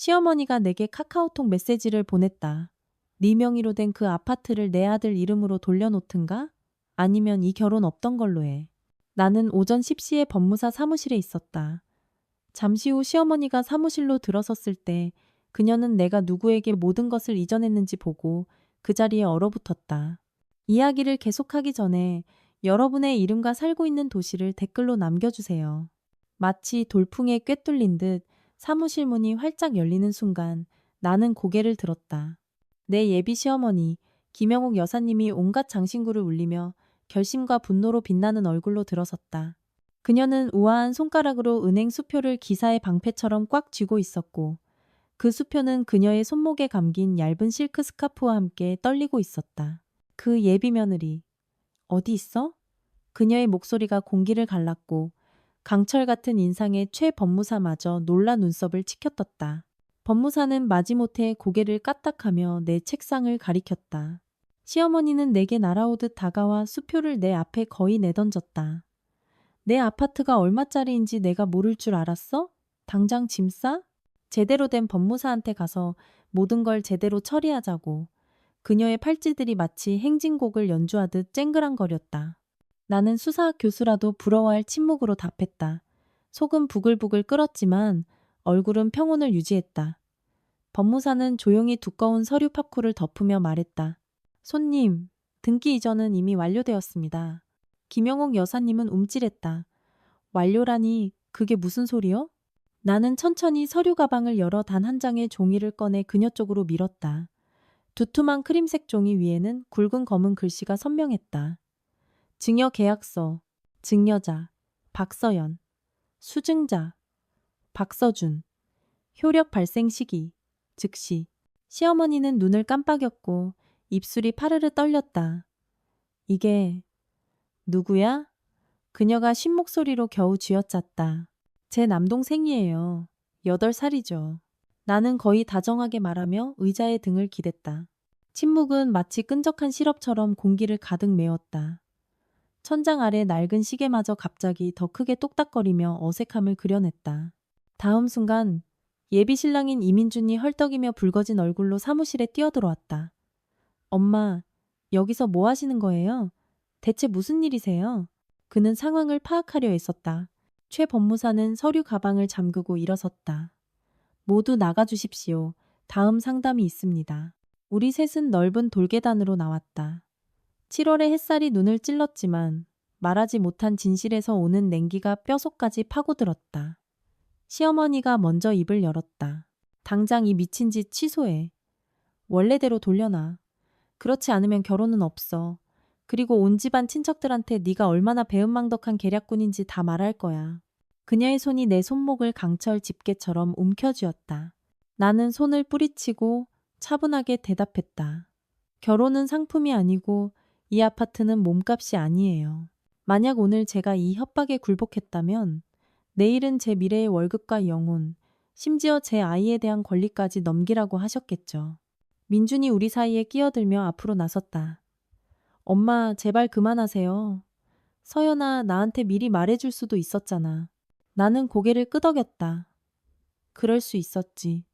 시어머니가 내게 카카오톡 메시지를 보냈다. 네 명의로 된 그 아파트를 내 아들 이름으로 돌려놓든가? 아니면 이 결혼 없던 걸로 해. 나는 오전 10시에 법무사 사무실에 있었다. 잠시 후 시어머니가 사무실로 들어섰을 때 그녀는 내가 누구에게 모든 것을 이전했는지 보고 그 자리에 얼어붙었다. 이야기를 계속하기 전에 여러분의 이름과 살고 있는 도시를 댓글로 남겨주세요. 마치 돌풍에 꿰뚫린 듯 사무실 문이 활짝 열리는 순간 나는 고개를 들었다. 내 예비 시어머니 김영옥 여사님이 온갖 장신구를 울리며 결심과 분노로 빛나는 얼굴로 들어섰다. 그녀는 우아한 손가락으로 은행 수표를 기사의 방패처럼 꽉 쥐고 있었고 그 수표는 그녀의 손목에 감긴 얇은 실크 스카프와 함께 떨리고 있었다. 그 예비 며느리 어디 있어? 그녀의 목소리가 공기를 갈랐고 강철 같은 인상의 최 법무사마저 놀라 눈썹을 치켜떴다. 법무사는 마지못해 고개를 까딱하며 내 책상을 가리켰다. 시어머니는 내게 날아오듯 다가와 수표를 내 앞에 거의 내던졌다. 내 아파트가 얼마짜리인지 내가 모를 줄 알았어? 당장 짐 싸? 제대로 된 법무사한테 가서 모든 걸 제대로 처리하자고. 그녀의 팔찌들이 마치 행진곡을 연주하듯 쨍그랑거렸다. 나는 수사학 교수라도 부러워할 침묵으로 답했다. 속은 부글부글 끓었지만 얼굴은 평온을 유지했다. 법무사는 조용히 두꺼운 서류 팝코를 덮으며 말했다. 손님, 등기 이전은 이미 완료되었습니다. 김영옥 여사님은 움찔했다. 완료라니 그게 무슨 소리요? 나는 천천히 서류 가방을 열어 단 한 장의 종이를 꺼내 그녀 쪽으로 밀었다. 두툼한 크림색 종이 위에는 굵은 검은 글씨가 선명했다. 증여 계약서, 증여자, 박서연, 수증자, 박서준, 효력 발생 시기, 즉시. 시어머니는 눈을 깜빡였고 입술이 파르르 떨렸다. 이게 누구야? 그녀가 쉰 목소리로 겨우 쥐어짰다. 제 남동생이에요. 8살이죠. 나는 거의 다정하게 말하며 의자에 등을 기댔다. 침묵은 마치 끈적한 시럽처럼 공기를 가득 메웠다. 천장 아래 낡은 시계마저 갑자기 더 크게 똑딱거리며 어색함을 그려냈다. 다음 순간 예비 신랑인 이민준이 헐떡이며 붉어진 얼굴로 사무실에 뛰어들어왔다. 엄마, 여기서 뭐 하시는 거예요? 대체 무슨 일이세요? 그는 상황을 파악하려 애썼다. 최 법무사는 서류 가방을 잠그고 일어섰다. 모두 나가주십시오. 다음 상담이 있습니다. 우리 셋은 넓은 돌계단으로 나왔다. 7월의 햇살이 눈을 찔렀지만 말하지 못한 진실에서 오는 냉기가 뼛속까지 파고들었다. 시어머니가 먼저 입을 열었다. 당장 이 미친 짓 취소해. 원래대로 돌려놔. 그렇지 않으면 결혼은 없어. 그리고 온 집안 친척들한테 네가 얼마나 배은망덕한 계략꾼인지 다 말할 거야. 그녀의 손이 내 손목을 강철 집게처럼 움켜쥐었다. 나는 손을 뿌리치고 차분하게 대답했다. 결혼은 상품이 아니고 이 아파트는 몸값이 아니에요. 만약 오늘 제가 이 협박에 굴복했다면 내일은 제 미래의 월급과 영혼, 심지어 제 아이에 대한 권리까지 넘기라고 하셨겠죠. 민준이 우리 사이에 끼어들며 앞으로 나섰다. 엄마, 제발 그만하세요. 서연아, 나한테 미리 말해줄 수도 있었잖아. 나는 고개를 끄덕였다. 그럴 수 있었지.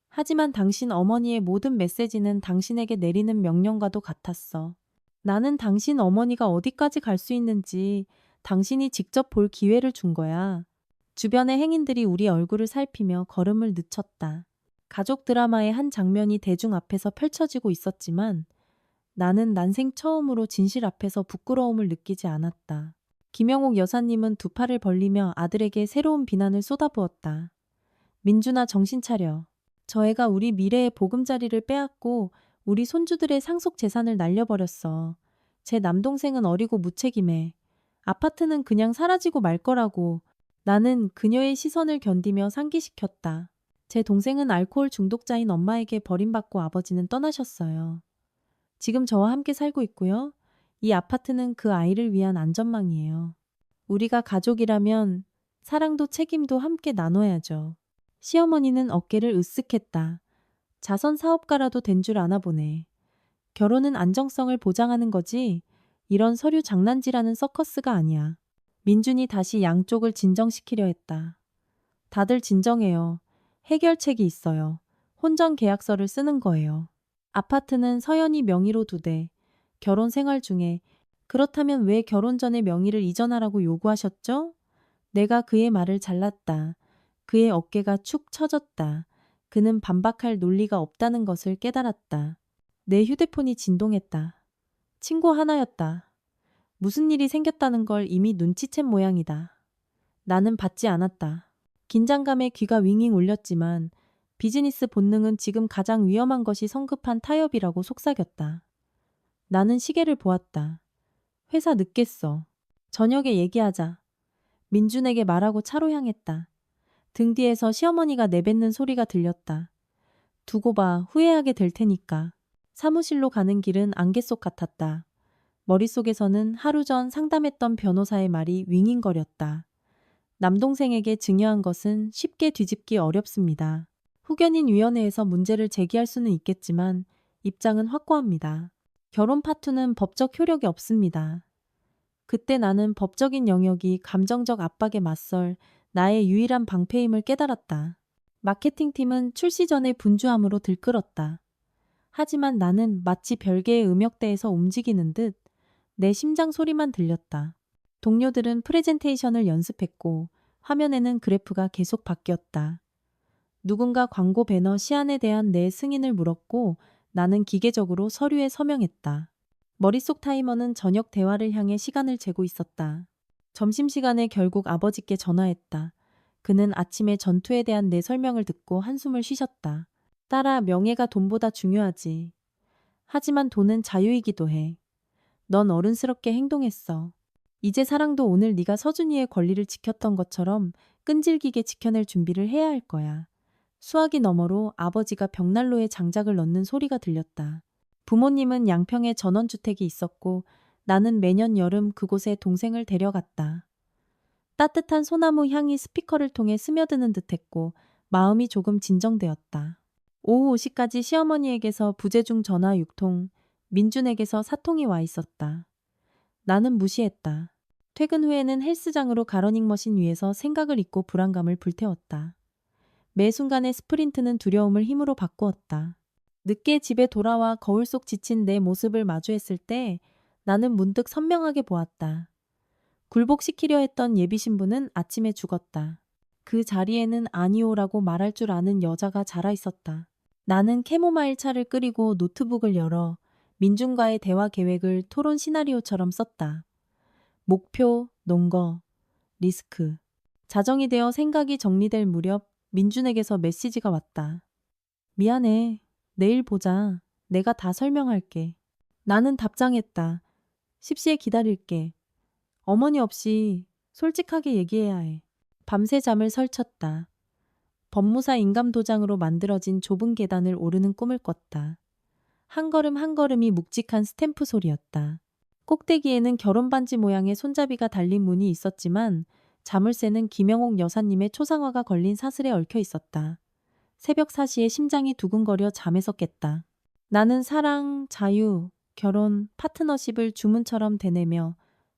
하지만 당신 어머니의 모든 메시지는 당신에게 내리는 명령과도 같았어. 나는 당신 어머니가 어디까지 갈 수 있는지 당신이 직접 볼 기회를 준 거야. 주변의 행인들이 우리 얼굴을 살피며 걸음을 늦췄다. 가족 드라마의 한 장면이 대중 앞에서 펼쳐지고 있었지만 나는 난생 처음으로 진실 앞에서 부끄러움을 느끼지 않았다. 김영옥 여사님은 두 팔을 벌리며 아들에게 새로운 비난을 쏟아부었다. 민준아, 정신 차려. 저 애가 우리 미래의 보금자리를 빼앗고 우리 손주들의 상속 재산을 날려버렸어. 제 남동생은 어리고 무책임해. 아파트는 그냥 사라지고 말 거라고. 나는 그녀의 시선을 견디며 상기시켰다. 제 동생은 알코올 중독자인 엄마에게 버림받고 아버지는 떠나셨어요. 지금 저와 함께 살고 있고요. 이 아파트는 그 아이를 위한 안전망이에요. 우리가 가족이라면 사랑도 책임도 함께 나눠야죠. 시어머니는 어깨를 으쓱했다. 자선 사업가라도 된 줄 아나 보네. 결혼은 안정성을 보장하는 거지 이런 서류 장난질하는 서커스가 아니야. 민준이 다시 양쪽을 진정시키려 했다. 다들 진정해요. 해결책이 있어요. 혼전 계약서를 쓰는 거예요. 아파트는 서연이 명의로 두되 결혼 생활 중에 그렇다면 왜 결혼 전에 명의를 이전하라고 요구하셨죠? 내가 그의 말을 잘랐다. 그의 어깨가 축 처졌다. 그는 반박할 논리가 없다는 것을 깨달았다. 내 휴대폰이 진동했다. 친구 하나였다. 무슨 일이 생겼다는 걸 이미 눈치챈 모양이다. 나는 받지 않았다. 긴장감에 귀가 윙윙 울렸지만 비즈니스 본능은 지금 가장 위험한 것이 성급한 타협이라고 속삭였다. 나는 시계를 보았다. 회사 늦겠어. 저녁에 얘기하자. 민준에게 말하고 차로 향했다. 등 뒤에서 시어머니가 내뱉는 소리가 들렸다. 두고 봐, 후회하게 될 테니까. 사무실로 가는 길은 안개 속 같았다. 머릿속에서는 하루 전 상담했던 변호사의 말이 윙윙거렸다. 남동생에게 증여한 것은 쉽게 뒤집기 어렵습니다. 후견인 위원회에서 문제를 제기할 수는 있겠지만 입장은 확고합니다. 결혼 파투는 법적 효력이 없습니다. 그때 나는 법적인 영역이 감정적 압박에 맞설 나의 유일한 방패임을 깨달았다. 마케팅팀은 출시 전에 분주함으로 들끓었다. 하지만 나는 마치 별개의 음역대에서 움직이는 듯 내 심장 소리만 들렸다. 동료들은 프레젠테이션을 연습했고 화면에는 그래프가 계속 바뀌었다. 누군가 광고 배너 시안에 대한 내 승인을 물었고 나는 기계적으로 서류에 서명했다. 머릿속 타이머는 저녁 대화를 향해 시간을 재고 있었다. 점심시간에 결국 아버지께 전화했다. 그는 아침에 전투에 대한 내 설명을 듣고 한숨을 쉬셨다. 딸아, 명예가 돈보다 중요하지. 하지만 돈은 자유이기도 해. 넌 어른스럽게 행동했어. 이제 사랑도 오늘 네가 서준이의 권리를 지켰던 것처럼 끈질기게 지켜낼 준비를 해야 할 거야. 수화기 너머로 아버지가 벽난로에 장작을 넣는 소리가 들렸다. 부모님은 양평에 전원주택이 있었고 나는 매년 여름 그곳에 동생을 데려갔다. 따뜻한 소나무 향이 스피커를 통해 스며드는 듯했고 마음이 조금 진정되었다. 오후 5시까지 시어머니에게서 부재중 전화 6통, 민준에게서 4통이 와 있었다. 나는 무시했다. 퇴근 후에는 헬스장으로 가러닝머신 위에서 생각을 잊고 불안감을 불태웠다. 매 순간의 스프린트는 두려움을 힘으로 바꾸었다. 늦게 집에 돌아와 거울 속 지친 내 모습을 마주했을 때 나는 문득 선명하게 보았다. 굴복시키려 했던 예비 신부는 아침에 죽었다. 그 자리에는 아니오라고 말할 줄 아는 여자가 자라 있었다. 나는 캐모마일 차를 끓이고 노트북을 열어 민준과의 대화 계획을 토론 시나리오처럼 썼다. 목표, 논거, 리스크. 자정이 되어 생각이 정리될 무렵 민준에게서 메시지가 왔다. 미안해. 내일 보자. 내가 다 설명할게. 나는 답장했다. 십시에 기다릴게. 어머니 없이 솔직하게 얘기해야 해. 밤새 잠을 설쳤다. 법무사 인감도장으로 만들어진 좁은 계단을 오르는 꿈을 꿨다. 한 걸음 한 걸음이 묵직한 스탬프 소리였다. 꼭대기에는 결혼반지 모양의 손잡이가 달린 문이 있었지만 자물쇠는 김영옥 여사님의 초상화가 걸린 사슬에 얽혀 있었다. 새벽 4시에 심장이 두근거려 잠에서 깼다. 나는 사랑, 자유, 결혼, 파트너십을 주문처럼 되뇌며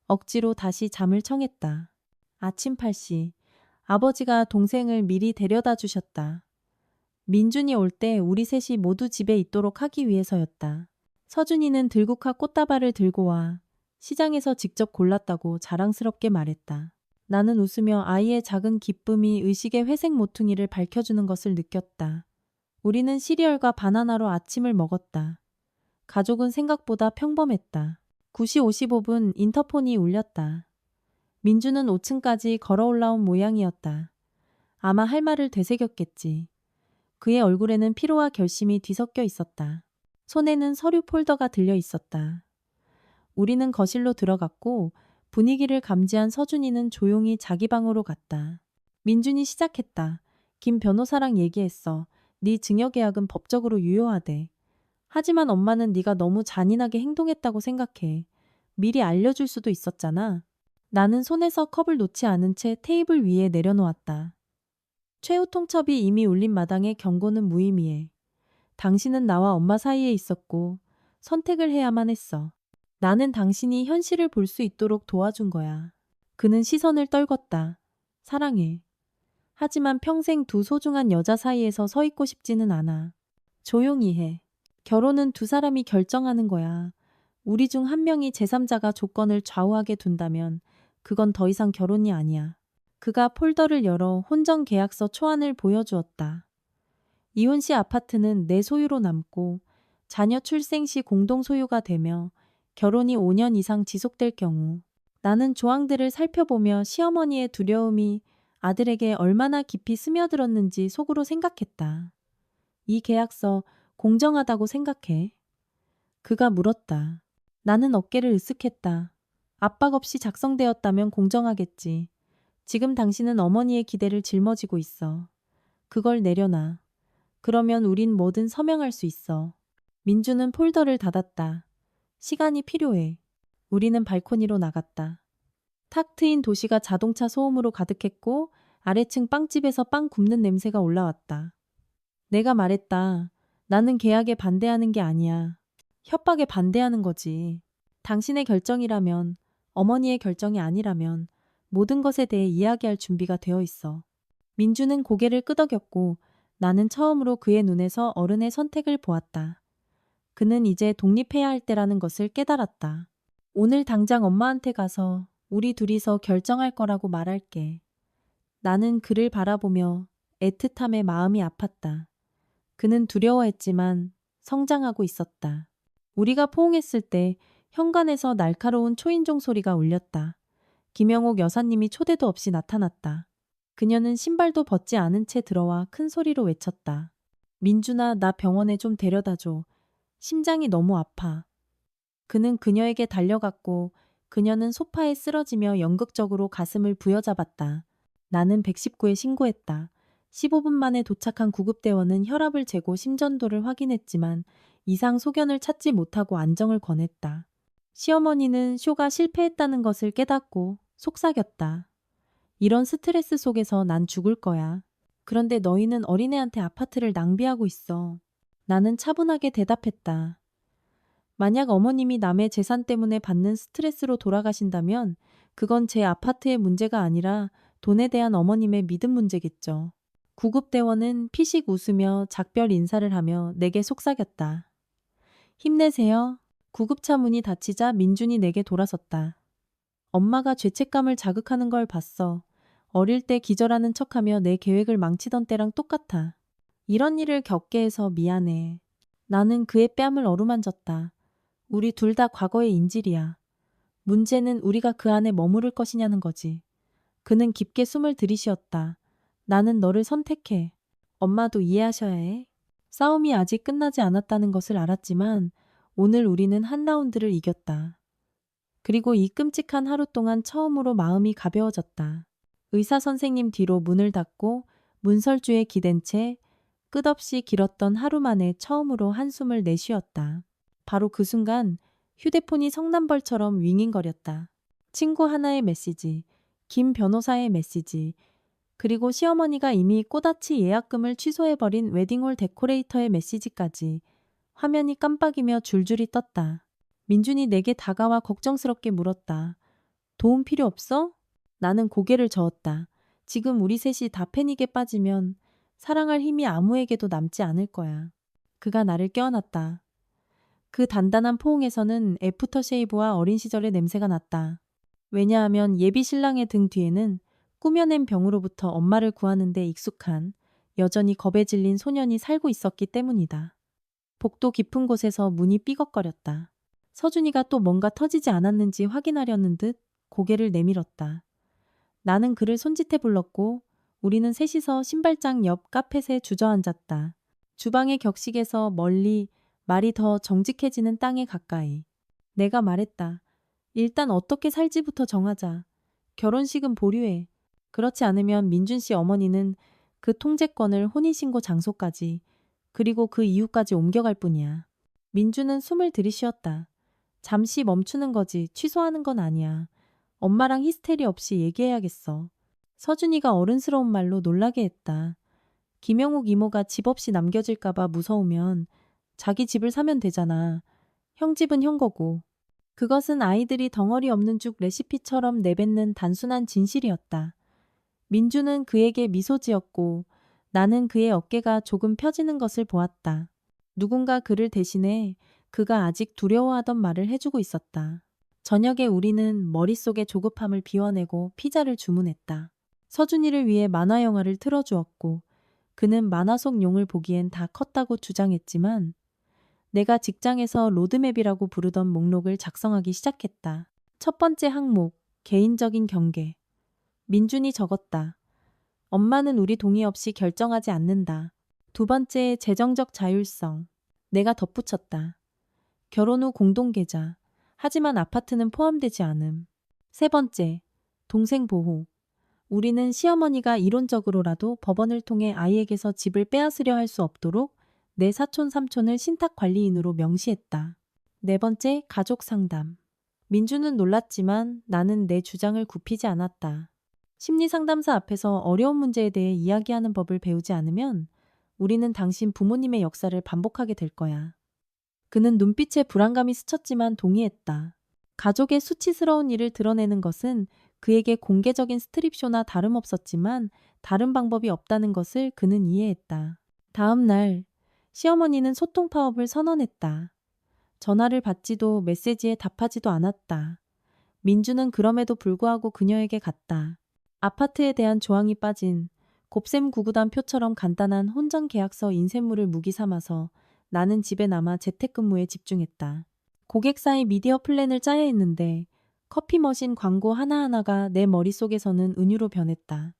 억지로 다시 잠을 청했다. 아침 8시, 아버지가 동생을 미리 데려다 주셨다. 민준이 올 때 우리 셋이 모두 집에 있도록 하기 위해서였다. 서준이는 들국화 꽃다발을 들고 와 시장에서 직접 골랐다고 자랑스럽게 말했다. 나는 웃으며 아이의 작은 기쁨이 의식의 회색 모퉁이를 밝혀주는 것을 느꼈다. 우리는 시리얼과 바나나로 아침을 먹었다. 가족은 생각보다 평범했다. 9시 55분 인터폰이 울렸다. 민주는 5층까지 걸어 올라온 모양이었다. 아마 할 말을 되새겼겠지. 그의 얼굴에는 피로와 결심이 뒤섞여 있었다. 손에는 서류 폴더가 들려 있었다. 우리는 거실로 들어갔고 분위기를 감지한 서준이는 조용히 자기 방으로 갔다. 민준이 시작했다. 김 변호사랑 얘기했어. 네 증여계약은 법적으로 유효하대. 하지만 엄마는 네가 너무 잔인하게 행동했다고 생각해. 미리 알려줄 수도 있었잖아. 나는 손에서 컵을 놓지 않은 채 테이블 위에 내려놓았다. 최후 통첩이 이미 울린 마당에 경고는 무의미해. 당신은 나와 엄마 사이에 있었고 선택을 해야만 했어. 나는 당신이 현실을 볼 수 있도록 도와준 거야. 그는 시선을 떨궜다. 사랑해. 하지만 평생 두 소중한 여자 사이에서 서 있고 싶지는 않아. 조용히 해. 결혼은 두 사람이 결정하는 거야. 우리 중 한 명이 제3자가 조건을 좌우하게 둔다면 그건 더 이상 결혼이 아니야. 그가 폴더를 열어 혼전 계약서 초안을 보여주었다. 이혼 시 아파트는 내 소유로 남고 자녀 출생 시 공동 소유가 되며 결혼이 5년 이상 지속될 경우 나는 조항들을 살펴보며 시어머니의 두려움이 아들에게 얼마나 깊이 스며들었는지 속으로 생각했다. 이 계약서 공정하다고 생각해? 그가 물었다. 나는 어깨를 으쓱했다. 압박 없이 작성되었다면 공정하겠지. 지금 당신은 어머니의 기대를 짊어지고 있어. 그걸 내려놔. 그러면 우린 뭐든 서명할 수 있어. 민주는 폴더를 닫았다. 시간이 필요해. 우리는 발코니로 나갔다. 탁 트인 도시가 자동차 소음으로 가득했고 아래층 빵집에서 빵 굽는 냄새가 올라왔다. 내가 말했다. 나는 계약에 반대하는 게 아니야. 협박에 반대하는 거지. 당신의 결정이라면, 어머니의 결정이 아니라면 모든 것에 대해 이야기할 준비가 되어 있어. 민주는 고개를 끄덕였고 나는 처음으로 그의 눈에서 어른의 선택을 보았다. 그는 이제 독립해야 할 때라는 것을 깨달았다. 오늘 당장 엄마한테 가서 우리 둘이서 결정할 거라고 말할게. 나는 그를 바라보며 애틋함에 마음이 아팠다. 그는 두려워했지만 성장하고 있었다. 우리가 포옹했을 때 현관에서 날카로운 초인종 소리가 울렸다. 김영옥 여사님이 초대도 없이 나타났다. 그녀는 신발도 벗지 않은 채 들어와 큰 소리로 외쳤다. 민준아, 나 병원에 좀 데려다줘. 심장이 너무 아파. 그는 그녀에게 달려갔고 그녀는 소파에 쓰러지며 연극적으로 가슴을 부여잡았다. 나는 119에 신고했다. 15분 만에 도착한 구급대원은 혈압을 재고 심전도를 확인했지만 이상 소견을 찾지 못하고 안정을 권했다. 시어머니는 쇼가 실패했다는 것을 깨닫고 속삭였다. 이런 스트레스 속에서 난 죽을 거야. 그런데 너희는 어린애한테 아파트를 낭비하고 있어. 나는 차분하게 대답했다. 만약 어머님이 남의 재산 때문에 받는 스트레스로 돌아가신다면 그건 제 아파트의 문제가 아니라 돈에 대한 어머님의 믿음 문제겠죠. 구급대원은 피식 웃으며 작별 인사를 하며 내게 속삭였다. 힘내세요. 구급차 문이 닫히자 민준이 내게 돌아섰다. 엄마가 죄책감을 자극하는 걸 봤어. 어릴 때 기절하는 척하며 내 계획을 망치던 때랑 똑같아. 이런 일을 겪게 해서 미안해. 나는 그의 뺨을 어루만졌다. 우리 둘 다 과거의 인질이야. 문제는 우리가 그 안에 머무를 것이냐는 거지. 그는 깊게 숨을 들이쉬었다. 나는 너를 선택해. 엄마도 이해하셔야 해. 싸움이 아직 끝나지 않았다는 것을 알았지만 오늘 우리는 한 라운드를 이겼다. 그리고 이 끔찍한 하루 동안 처음으로 마음이 가벼워졌다. 의사 선생님 뒤로 문을 닫고 문설주에 기댄 채 끝없이 길었던 하루 만에 처음으로 한숨을 내쉬었다. 바로 그 순간 휴대폰이 성남벌처럼 윙윙거렸다. 친구 하나의 메시지, 김 변호사의 메시지, 그리고 시어머니가 이미 꼬다치 예약금을 취소해버린 웨딩홀 데코레이터의 메시지까지 화면이 깜빡이며 줄줄이 떴다. 민준이 내게 다가와 걱정스럽게 물었다. 도움 필요 없어? 나는 고개를 저었다. 지금 우리 셋이 다 패닉에 빠지면 사랑할 힘이 아무에게도 남지 않을 거야. 그가 나를 껴안았다. 그 단단한 포옹에서는 애프터쉐이브와 어린 시절의 냄새가 났다. 왜냐하면 예비 신랑의 등 뒤에는 꾸며낸 병으로부터 엄마를 구하는 데 익숙한 여전히 겁에 질린 소년이 살고 있었기 때문이다. 복도 깊은 곳에서 문이 삐걱거렸다. 서준이가 또 뭔가 터지지 않았는지 확인하려는 듯 고개를 내밀었다. 나는 그를 손짓해 불렀고 우리는 셋이서 신발장 옆 카펫에 주저앉았다. 주방의 격식에서 멀리 말이 더 정직해지는 땅에 가까이. 내가 말했다. 일단 어떻게 살지부터 정하자. 결혼식은 보류해. 그렇지 않으면 민준 씨 어머니는 그 통제권을 혼인신고 장소까지 그리고 그 이후까지 옮겨갈 뿐이야. 민준은 숨을 들이쉬었다. 잠시 멈추는 거지 취소하는 건 아니야. 엄마랑 히스테리 없이 얘기해야겠어. 서준이가 어른스러운 말로 놀라게 했다. 김영욱 이모가 집 없이 남겨질까봐 무서우면 자기 집을 사면 되잖아. 형 집은 형 거고. 그것은 아이들이 덩어리 없는 죽 레시피처럼 내뱉는 단순한 진실이었다. 민주는 그에게 미소 지었고 나는 그의 어깨가 조금 펴지는 것을 보았다. 누군가 그를 대신해 그가 아직 두려워하던 말을 해주고 있었다. 저녁에 우리는 머릿속의 조급함을 비워내고 피자를 주문했다. 서준이를 위해 만화 영화를 틀어주었고 그는 만화 속 용을 보기엔 다 컸다고 주장했지만 내가 직장에서 로드맵이라고 부르던 목록을 작성하기 시작했다. 첫 번째 항목, 개인적인 경계. 민준이 적었다. 엄마는 우리 동의 없이 결정하지 않는다. 두 번째, 재정적 자율성. 내가 덧붙였다. 결혼 후 공동계좌. 하지만 아파트는 포함되지 않음. 세 번째, 동생 보호. 우리는 시어머니가 이론적으로라도 법원을 통해 아이에게서 집을 빼앗으려 할 수 없도록 내 사촌 삼촌을 신탁관리인으로 명시했다. 네 번째, 가족 상담. 민주는 놀랐지만 나는 내 주장을 굽히지 않았다. 심리상담사 앞에서 어려운 문제에 대해 이야기하는 법을 배우지 않으면 우리는 당신 부모님의 역사를 반복하게 될 거야. 그는 눈빛에 불안감이 스쳤지만 동의했다. 가족의 수치스러운 일을 드러내는 것은 그에게 공개적인 스트립쇼나 다름없었지만 다른 방법이 없다는 것을 그는 이해했다. 다음 날 시어머니는 소통 파업을 선언했다. 전화를 받지도 메시지에 답하지도 않았다. 민주는 그럼에도 불구하고 그녀에게 갔다. 아파트에 대한 조항이 빠진 곱셈 구구단 표처럼 간단한 혼전 계약서 인쇄물을 무기 삼아서 나는 집에 남아 재택근무에 집중했다. 고객사의 미디어 플랜을 짜야 했는데 커피 머신 광고 하나하나가 내 머릿속에서는 은유로 변했다.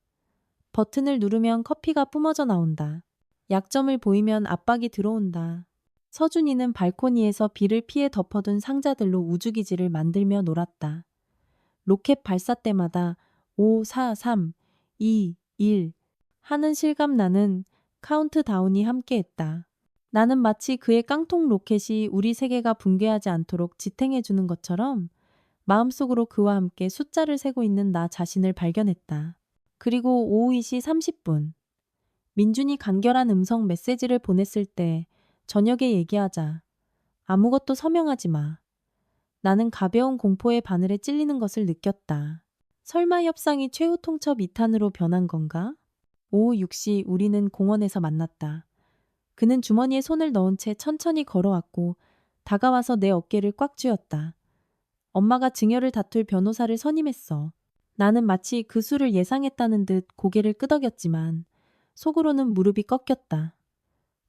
버튼을 누르면 커피가 뿜어져 나온다. 약점을 보이면 압박이 들어온다. 서준이는 발코니에서 비를 피해 덮어둔 상자들로 우주기지를 만들며 놀았다. 로켓 발사 때마다 5, 4, 3, 2, 1 하는 실감나는 카운트다운이 함께했다. 나는 마치 그의 깡통 로켓이 우리 세계가 붕괴하지 않도록 지탱해주는 것처럼 마음속으로 그와 함께 숫자를 세고 있는 나 자신을 발견했다. 그리고 오후 2시 30분. 민준이 간결한 음성 메시지를 보냈을 때 저녁에 얘기하자. 아무것도 서명하지 마. 나는 가벼운 공포의 바늘에 찔리는 것을 느꼈다. 설마 협상이 최후 통첩 2탄으로 변한 건가? 오후 6시 우리는 공원에서 만났다. 그는 주머니에 손을 넣은 채 천천히 걸어왔고 다가와서 내 어깨를 꽉 쥐었다. 엄마가 증여를 다툴 변호사를 선임했어. 나는 마치 그 수를 예상했다는 듯 고개를 끄덕였지만 속으로는 무릎이 꺾였다.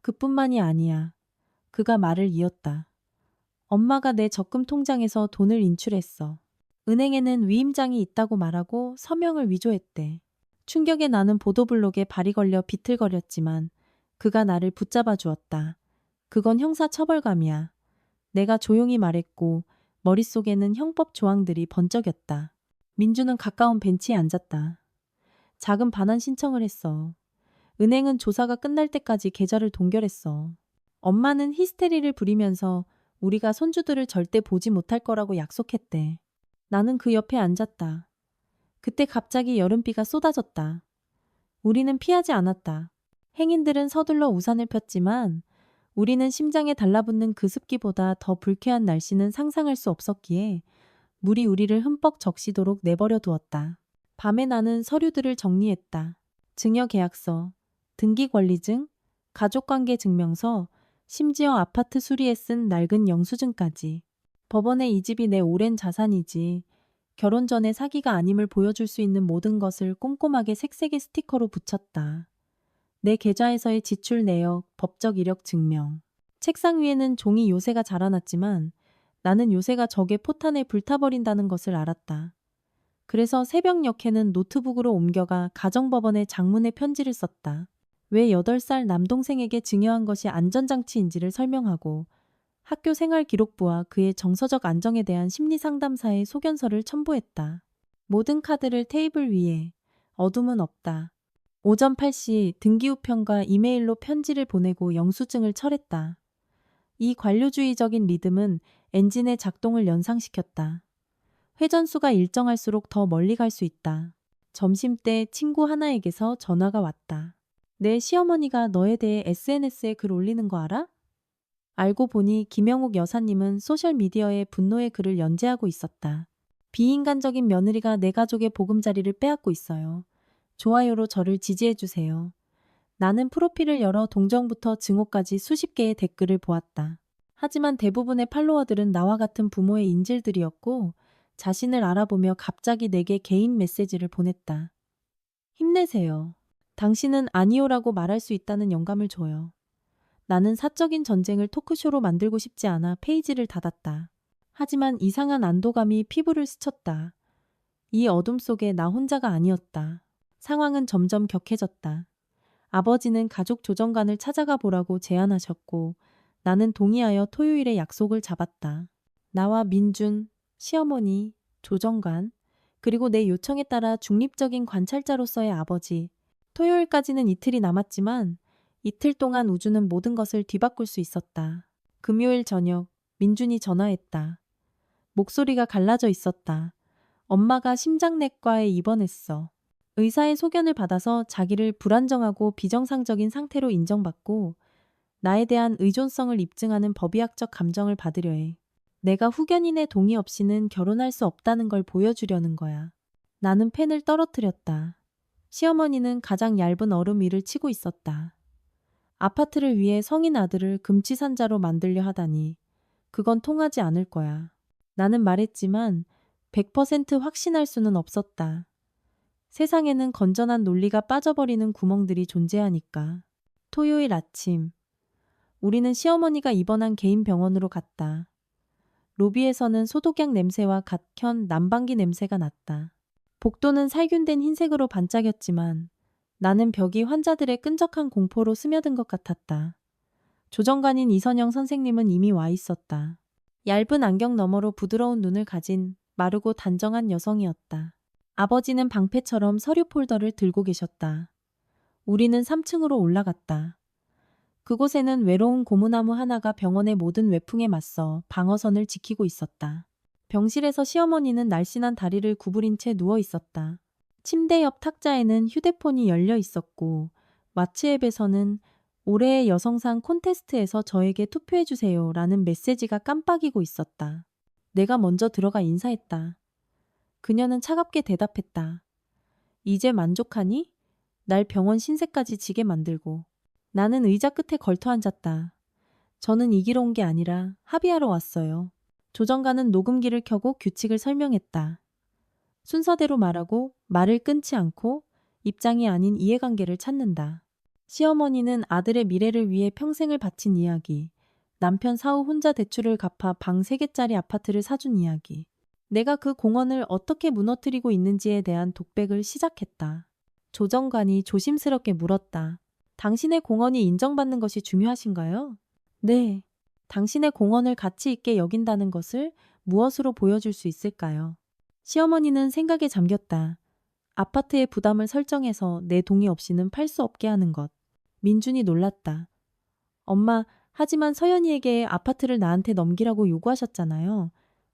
그뿐만이 아니야. 그가 말을 이었다. 엄마가 내 적금 통장에서 돈을 인출했어. 은행에는 위임장이 있다고 말하고 서명을 위조했대. 충격에 나는 보도블록에 발이 걸려 비틀거렸지만 그가 나를 붙잡아 주었다. 그건 형사처벌감이야. 내가 조용히 말했고 머릿속에는 형법 조항들이 번쩍였다. 민주는 가까운 벤치에 앉았다. 작은 반환 신청을 했어. 은행은 조사가 끝날 때까지 계좌를 동결했어. 엄마는 히스테리를 부리면서 우리가 손주들을 절대 보지 못할 거라고 약속했대. 나는 그 옆에 앉았다. 그때 갑자기 여름비가 쏟아졌다. 우리는 피하지 않았다. 행인들은 서둘러 우산을 폈지만 우리는 심장에 달라붙는 그 습기보다 더 불쾌한 날씨는 상상할 수 없었기에 물이 우리를 흠뻑 적시도록 내버려 두었다. 밤에 나는 서류들을 정리했다. 증여계약서, 등기권리증, 가족관계 증명서, 심지어 아파트 수리에 쓴 낡은 영수증까지. 법원에 이 집이 내 오랜 자산이지 결혼 전에 사기가 아님을 보여줄 수 있는 모든 것을 꼼꼼하게 색색의 스티커로 붙였다. 내 계좌에서의 지출 내역, 법적 이력 증명. 책상 위에는 종이 요새가 자라났지만 나는 요새가 적의 포탄에 불타버린다는 것을 알았다. 그래서 새벽녘에는 노트북으로 옮겨가 가정법원에 장문의 편지를 썼다. 왜 8살 남동생에게 증여한 것이 안전장치인지를 설명하고 학교 생활기록부와 그의 정서적 안정에 대한 심리상담사의 소견서를 첨부했다. 모든 카드를 테이블 위에. 어둠은 없다. 오전 8시 등기우편과 이메일로 편지를 보내고 영수증을 철했다. 이 관료주의적인 리듬은 엔진의 작동을 연상시켰다. 회전수가 일정할수록 더 멀리 갈 수 있다. 점심때 친구 하나에게서 전화가 왔다. 내 시어머니가 너에 대해 SNS에 글 올리는 거 알아? 알고 보니 김영욱 여사님은 소셜미디어에 분노의 글을 연재하고 있었다. 비인간적인 며느리가 내 가족의 보금자리를 빼앗고 있어요. 좋아요로 저를 지지해주세요. 나는 프로필을 열어 동정부터 증오까지 수십 개의 댓글을 보았다. 하지만 대부분의 팔로워들은 나와 같은 부모의 인질들이었고 자신을 알아보며 갑자기 내게 개인 메시지를 보냈다. 힘내세요. 당신은 아니오라고 말할 수 있다는 영감을 줘요. 나는 사적인 전쟁을 토크쇼로 만들고 싶지 않아 페이지를 닫았다. 하지만 이상한 안도감이 피부를 스쳤다. 이 어둠 속에 나 혼자가 아니었다. 상황은 점점 격해졌다. 아버지는 가족 조정관을 찾아가 보라고 제안하셨고 나는 동의하여 토요일에 약속을 잡았다. 나와 민준, 시어머니, 조정관, 그리고 내 요청에 따라 중립적인 관찰자로서의 아버지. 토요일까지는 이틀이 남았지만 이틀 동안 우주는 모든 것을 뒤바꿀 수 있었다. 금요일 저녁 민준이 전화했다. 목소리가 갈라져 있었다. 엄마가 심장내과에 입원했어. 의사의 소견을 받아서 자기를 불안정하고 비정상적인 상태로 인정받고 나에 대한 의존성을 입증하는 법의학적 감정을 받으려 해. 내가 후견인의 동의 없이는 결혼할 수 없다는 걸 보여주려는 거야. 나는 펜을 떨어뜨렸다. 시어머니는 가장 얇은 얼음 위를 치고 있었다. 아파트를 위해 성인 아들을 금치산자로 만들려 하다니 그건 통하지 않을 거야. 나는 말했지만 100% 확신할 수는 없었다. 세상에는 건전한 논리가 빠져버리는 구멍들이 존재하니까. 토요일 아침 우리는 시어머니가 입원한 개인 병원으로 갔다. 로비에서는 소독약 냄새와 갓 켠 난방기 냄새가 났다. 복도는 살균된 흰색으로 반짝였지만 나는 벽이 환자들의 끈적한 공포로 스며든 것 같았다. 조정관인 이선영 선생님은 이미 와 있었다. 얇은 안경 너머로 부드러운 눈을 가진 마르고 단정한 여성이었다. 아버지는 방패처럼 서류 폴더를 들고 계셨다. 우리는 3층으로 올라갔다. 그곳에는 외로운 고무나무 하나가 병원의 모든 외풍에 맞서 방어선을 지키고 있었다. 병실에서 시어머니는 날씬한 다리를 구부린 채 누워 있었다. 침대 옆 탁자에는 휴대폰이 열려 있었고 왓츠앱에서는 올해의 여성상 콘테스트에서 저에게 투표해주세요 라는 메시지가 깜빡이고 있었다. 내가 먼저 들어가 인사했다. 그녀는 차갑게 대답했다. 이제 만족하니? 날 병원 신세까지 지게 만들고. 나는 의자 끝에 걸터 앉았다. 저는 이기러 온 게 아니라 합의하러 왔어요. 조정관은 녹음기를 켜고 규칙을 설명했다. 순서대로 말하고 말을 끊지 않고 입장이 아닌 이해관계를 찾는다. 시어머니는 아들의 미래를 위해 평생을 바친 이야기. 남편 사후 혼자 대출을 갚아 방 3개짜리 아파트를 사준 이야기. 내가 그 공원을 어떻게 무너뜨리고 있는지에 대한 독백을 시작했다. 조정관이 조심스럽게 물었다. 당신의 공원이 인정받는 것이 중요하신가요? 네. 당신의 공원을 가치 있게 여긴다는 것을 무엇으로 보여줄 수 있을까요? 시어머니는 생각에 잠겼다. 아파트의 부담을 설정해서 내 동의 없이는 팔 수 없게 하는 것. 민준이 놀랐다. 엄마, 하지만 서연이에게 아파트를 나한테 넘기라고 요구하셨잖아요.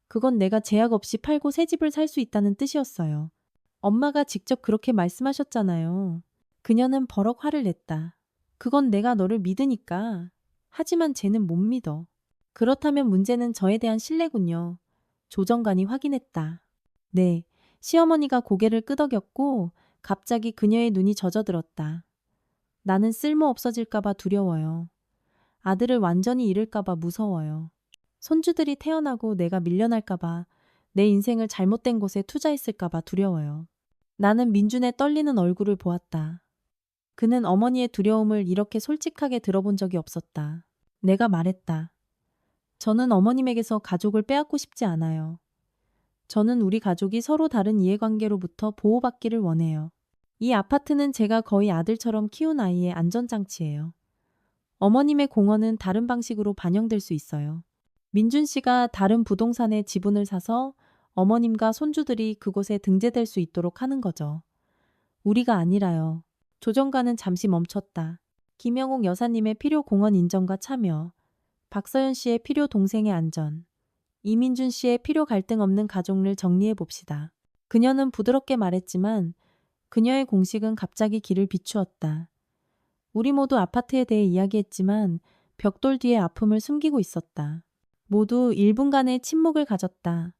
그건 내가 제약 없이 팔고 새 집을 살 수 있다는 뜻이었어요. 엄마가 직접 그렇게 말씀하셨잖아요. 그녀는 버럭 화를 냈다. 그건 내가 너를 믿으니까. 하지만 쟤는 못 믿어. 그렇다면 문제는 저에 대한 신뢰군요. 조정관이 확인했다. 네, 시어머니가 고개를 끄덕였고 갑자기 그녀의 눈이 젖어들었다. 나는 쓸모 없어질까봐 두려워요. 아들을 완전히 잃을까봐 무서워요. 손주들이 태어나고 내가 밀려날까봐, 내 인생을 잘못된 곳에 투자했을까봐 두려워요. 나는 민준의 떨리는 얼굴을 보았다. 그는 어머니의 두려움을 이렇게 솔직하게 들어본 적이 없었다. 내가 말했다. 저는 어머님에게서 가족을 빼앗고 싶지 않아요. 저는 우리 가족이 서로 다른 이해관계로부터 보호받기를 원해요. 이 아파트는 제가 거의 아들처럼 키운 아이의 안전장치예요. 어머님의 공헌은 다른 방식으로 반영될 수 있어요. 민준 씨가 다른 부동산에 지분을 사서 어머님과 손주들이 그곳에 등재될 수 있도록 하는 거죠. 우리가 아니라요. 조정관은 잠시 멈췄다. 김영옥 여사님의 필요 공헌 인정과 참여, 박서연 씨의 필요 동생의 안전, 이민준 씨의 필요 갈등 없는 가족을 정리해 봅시다. 그녀는 부드럽게 말했지만 그녀의 공식은 갑자기 길을 비추었다. 우리 모두 아파트에 대해 이야기했지만 벽돌 뒤에 아픔을 숨기고 있었다. 모두 1분간의 침묵을 가졌다.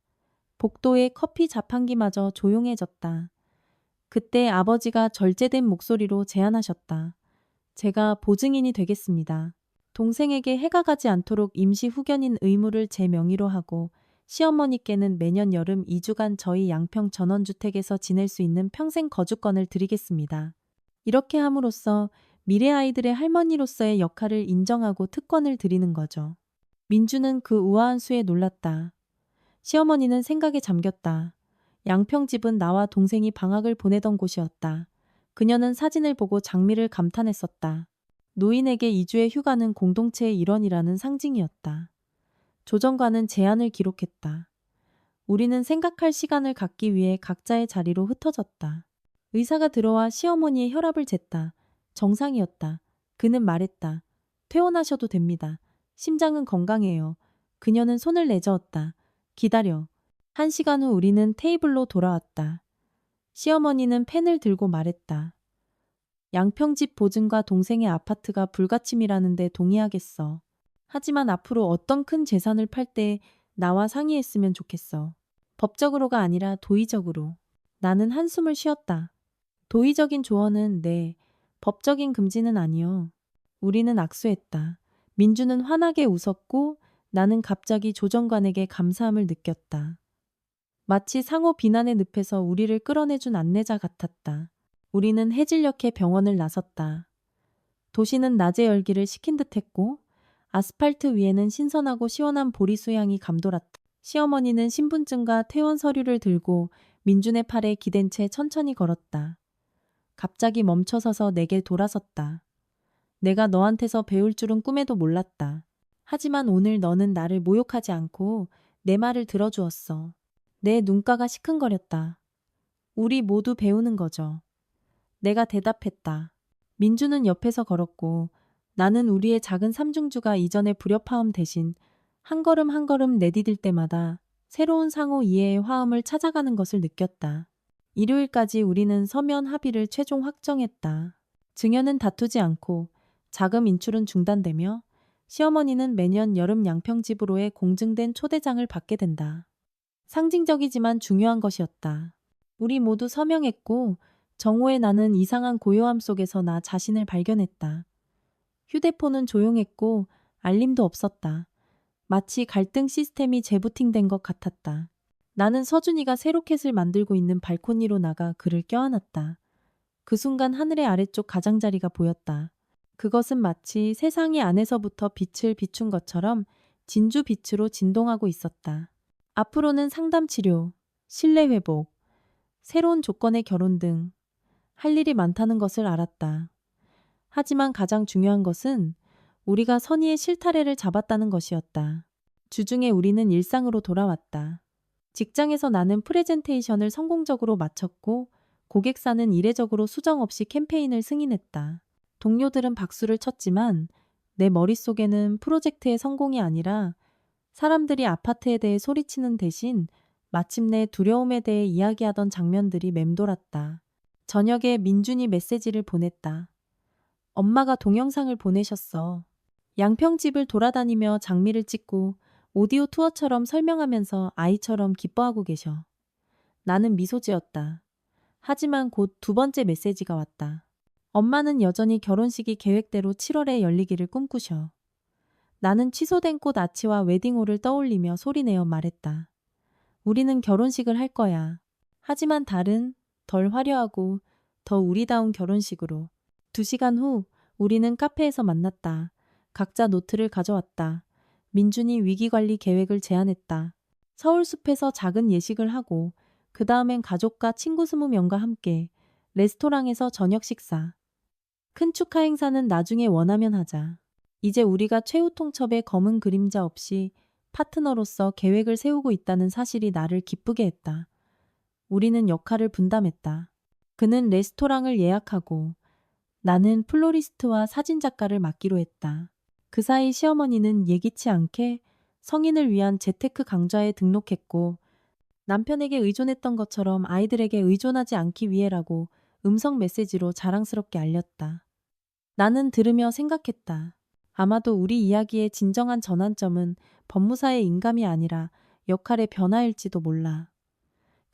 복도의 커피 자판기마저 조용해졌다. 그때 아버지가 절제된 목소리로 제안하셨다. 제가 보증인이 되겠습니다. 동생에게 해가 가지 않도록 임시 후견인 의무를 제 명의로 하고 시어머니께는 매년 여름 2주간 저희 양평 전원주택에서 지낼 수 있는 평생 거주권을 드리겠습니다. 이렇게 함으로써 미래 아이들의 할머니로서의 역할을 인정하고 특권을 드리는 거죠. 민주는 그 우아한 수에 놀랐다. 시어머니는 생각에 잠겼다. 양평집은 나와 동생이 방학을 보내던 곳이었다. 그녀는 사진을 보고 장미를 감탄했었다. 노인에게 2주의 휴가는 공동체의 일원이라는 상징이었다. 조정관은 제안을 기록했다. 우리는 생각할 시간을 갖기 위해 각자의 자리로 흩어졌다. 의사가 들어와 시어머니의 혈압을 쟀다. 정상이었다. 그는 말했다. 퇴원하셔도 됩니다. 심장은 건강해요. 그녀는 손을 내저었다. 기다려. 1시간 후 우리는 테이블로 돌아왔다. 시어머니는 펜을 들고 말했다. 양평집 보증과 동생의 아파트가 불가침이라는데 동의하겠어. 하지만 앞으로 어떤 큰 재산을 팔 때 나와 상의했으면 좋겠어. 법적으로가 아니라 도의적으로. 나는 한숨을 쉬었다. 도의적인 조언은 네, 법적인 금지는 아니요. 우리는 악수했다. 민주는 환하게 웃었고 나는 갑자기 조정관에게 감사함을 느꼈다. 마치 상호 비난의 늪에서 우리를 끌어내준 안내자 같았다. 우리는 해질녘에 병원을 나섰다. 도시는 낮의 열기를 식힌 듯했고 아스팔트 위에는 신선하고 시원한 보리수 향이 감돌았다. 시어머니는 신분증과 퇴원 서류를 들고 민준의 팔에 기댄 채 천천히 걸었다. 갑자기 멈춰서서 내게 돌아섰다. 내가 너한테서 배울 줄은 꿈에도 몰랐다. 하지만 오늘 너는 나를 모욕하지 않고 내 말을 들어주었어. 내 눈가가 시큰거렸다. 우리 모두 배우는 거죠. 내가 대답했다. 민주는 옆에서 걸었고 나는 우리의 작은 삼중주가 이전의 불협화음 대신 한 걸음 한 걸음 내디딜 때마다 새로운 상호 이해의 화음을 찾아가는 것을 느꼈다. 일요일까지 우리는 서면 합의를 최종 확정했다. 증여는 다투지 않고 자금 인출은 중단되며 시어머니는 매년 여름 양평집으로의 공증된 초대장을 받게 된다. 상징적이지만 중요한 것이었다. 우리 모두 서명했고 정오에 나는 이상한 고요함 속에서 나 자신을 발견했다. 휴대폰은 조용했고 알림도 없었다. 마치 갈등 시스템이 재부팅된 것 같았다. 나는 서준이가 새 로켓을 만들고 있는 발코니로 나가 그를 껴안았다. 그 순간 하늘의 아래쪽 가장자리가 보였다. 그것은 마치 세상이 안에서부터 빛을 비춘 것처럼 진주 빛으로 진동하고 있었다. 앞으로는 상담 치료, 신뢰 회복, 새로운 조건의 결혼 등 할 일이 많다는 것을 알았다. 하지만 가장 중요한 것은 우리가 선의의 실타래를 잡았다는 것이었다. 주중에 우리는 일상으로 돌아왔다. 직장에서 나는 프레젠테이션을 성공적으로 마쳤고 고객사는 이례적으로 수정 없이 캠페인을 승인했다. 동료들은 박수를 쳤지만 내 머릿속에는 프로젝트의 성공이 아니라 사람들이 아파트에 대해 소리치는 대신 마침내 두려움에 대해 이야기하던 장면들이 맴돌았다. 저녁에 민준이 메시지를 보냈다. 엄마가 동영상을 보내셨어. 양평집을 돌아다니며 장미를 찍고 오디오 투어처럼 설명하면서 아이처럼 기뻐하고 계셔. 나는 미소 지었다. 하지만 곧 두 번째 메시지가 왔다. 엄마는 여전히 결혼식이 계획대로 7월에 열리기를 꿈꾸셔. 나는 취소된 꽃 아치와 웨딩홀을 떠올리며 소리내어 말했다. 우리는 결혼식을 할 거야. 하지만 다른, 덜 화려하고 더 우리다운 결혼식으로. 2시간 후 우리는 카페에서 만났다. 각자 노트를 가져왔다. 민준이 위기관리 계획을 제안했다. 서울숲에서 작은 예식을 하고 그 다음엔 가족과 친구 20명과 함께 레스토랑에서 저녁 식사. 큰 축하 행사는 나중에 원하면 하자. 이제 우리가 최후 통첩의 검은 그림자 없이 파트너로서 계획을 세우고 있다는 사실이 나를 기쁘게 했다. 우리는 역할을 분담했다. 그는 레스토랑을 예약하고 나는 플로리스트와 사진작가를 맡기로 했다. 그 사이 시어머니는 예기치 않게 성인을 위한 재테크 강좌에 등록했고 남편에게 의존했던 것처럼 아이들에게 의존하지 않기 위해라고 음성 메시지로 자랑스럽게 알렸다. 나는 들으며 생각했다. 아마도 우리 이야기의 진정한 전환점은 법무사의 인감이 아니라 역할의 변화일지도 몰라.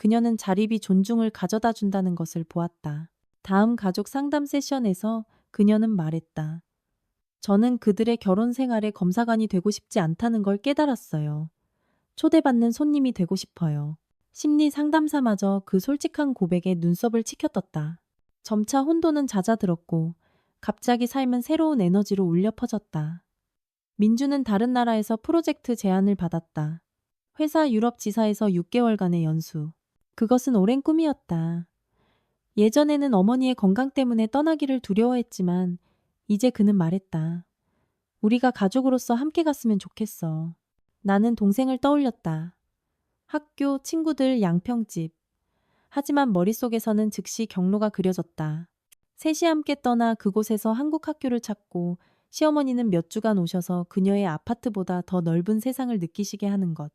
그녀는 자립이 존중을 가져다 준다는 것을 보았다. 다음 가족 상담 세션에서 그녀는 말했다. 저는 그들의 결혼 생활의 검사관이 되고 싶지 않다는 걸 깨달았어요. 초대받는 손님이 되고 싶어요. 심리 상담사마저 그 솔직한 고백에 눈썹을 치켜떴다. 점차 혼돈은 잦아들었고 갑자기 삶은 새로운 에너지로 울려 퍼졌다. 민주는 다른 나라에서 프로젝트 제안을 받았다. 회사 유럽 지사에서 6개월간의 연수. 그것은 오랜 꿈이었다. 예전에는 어머니의 건강 때문에 떠나기를 두려워했지만 이제 그는 말했다. 우리가 가족으로서 함께 갔으면 좋겠어. 나는 동생을 떠올렸다. 학교, 친구들, 양평집. 하지만 머릿속에서는 즉시 경로가 그려졌다. 셋이 함께 떠나 그곳에서 한국 학교를 찾고 시어머니는 몇 주간 오셔서 그녀의 아파트보다 더 넓은 세상을 느끼시게 하는 것.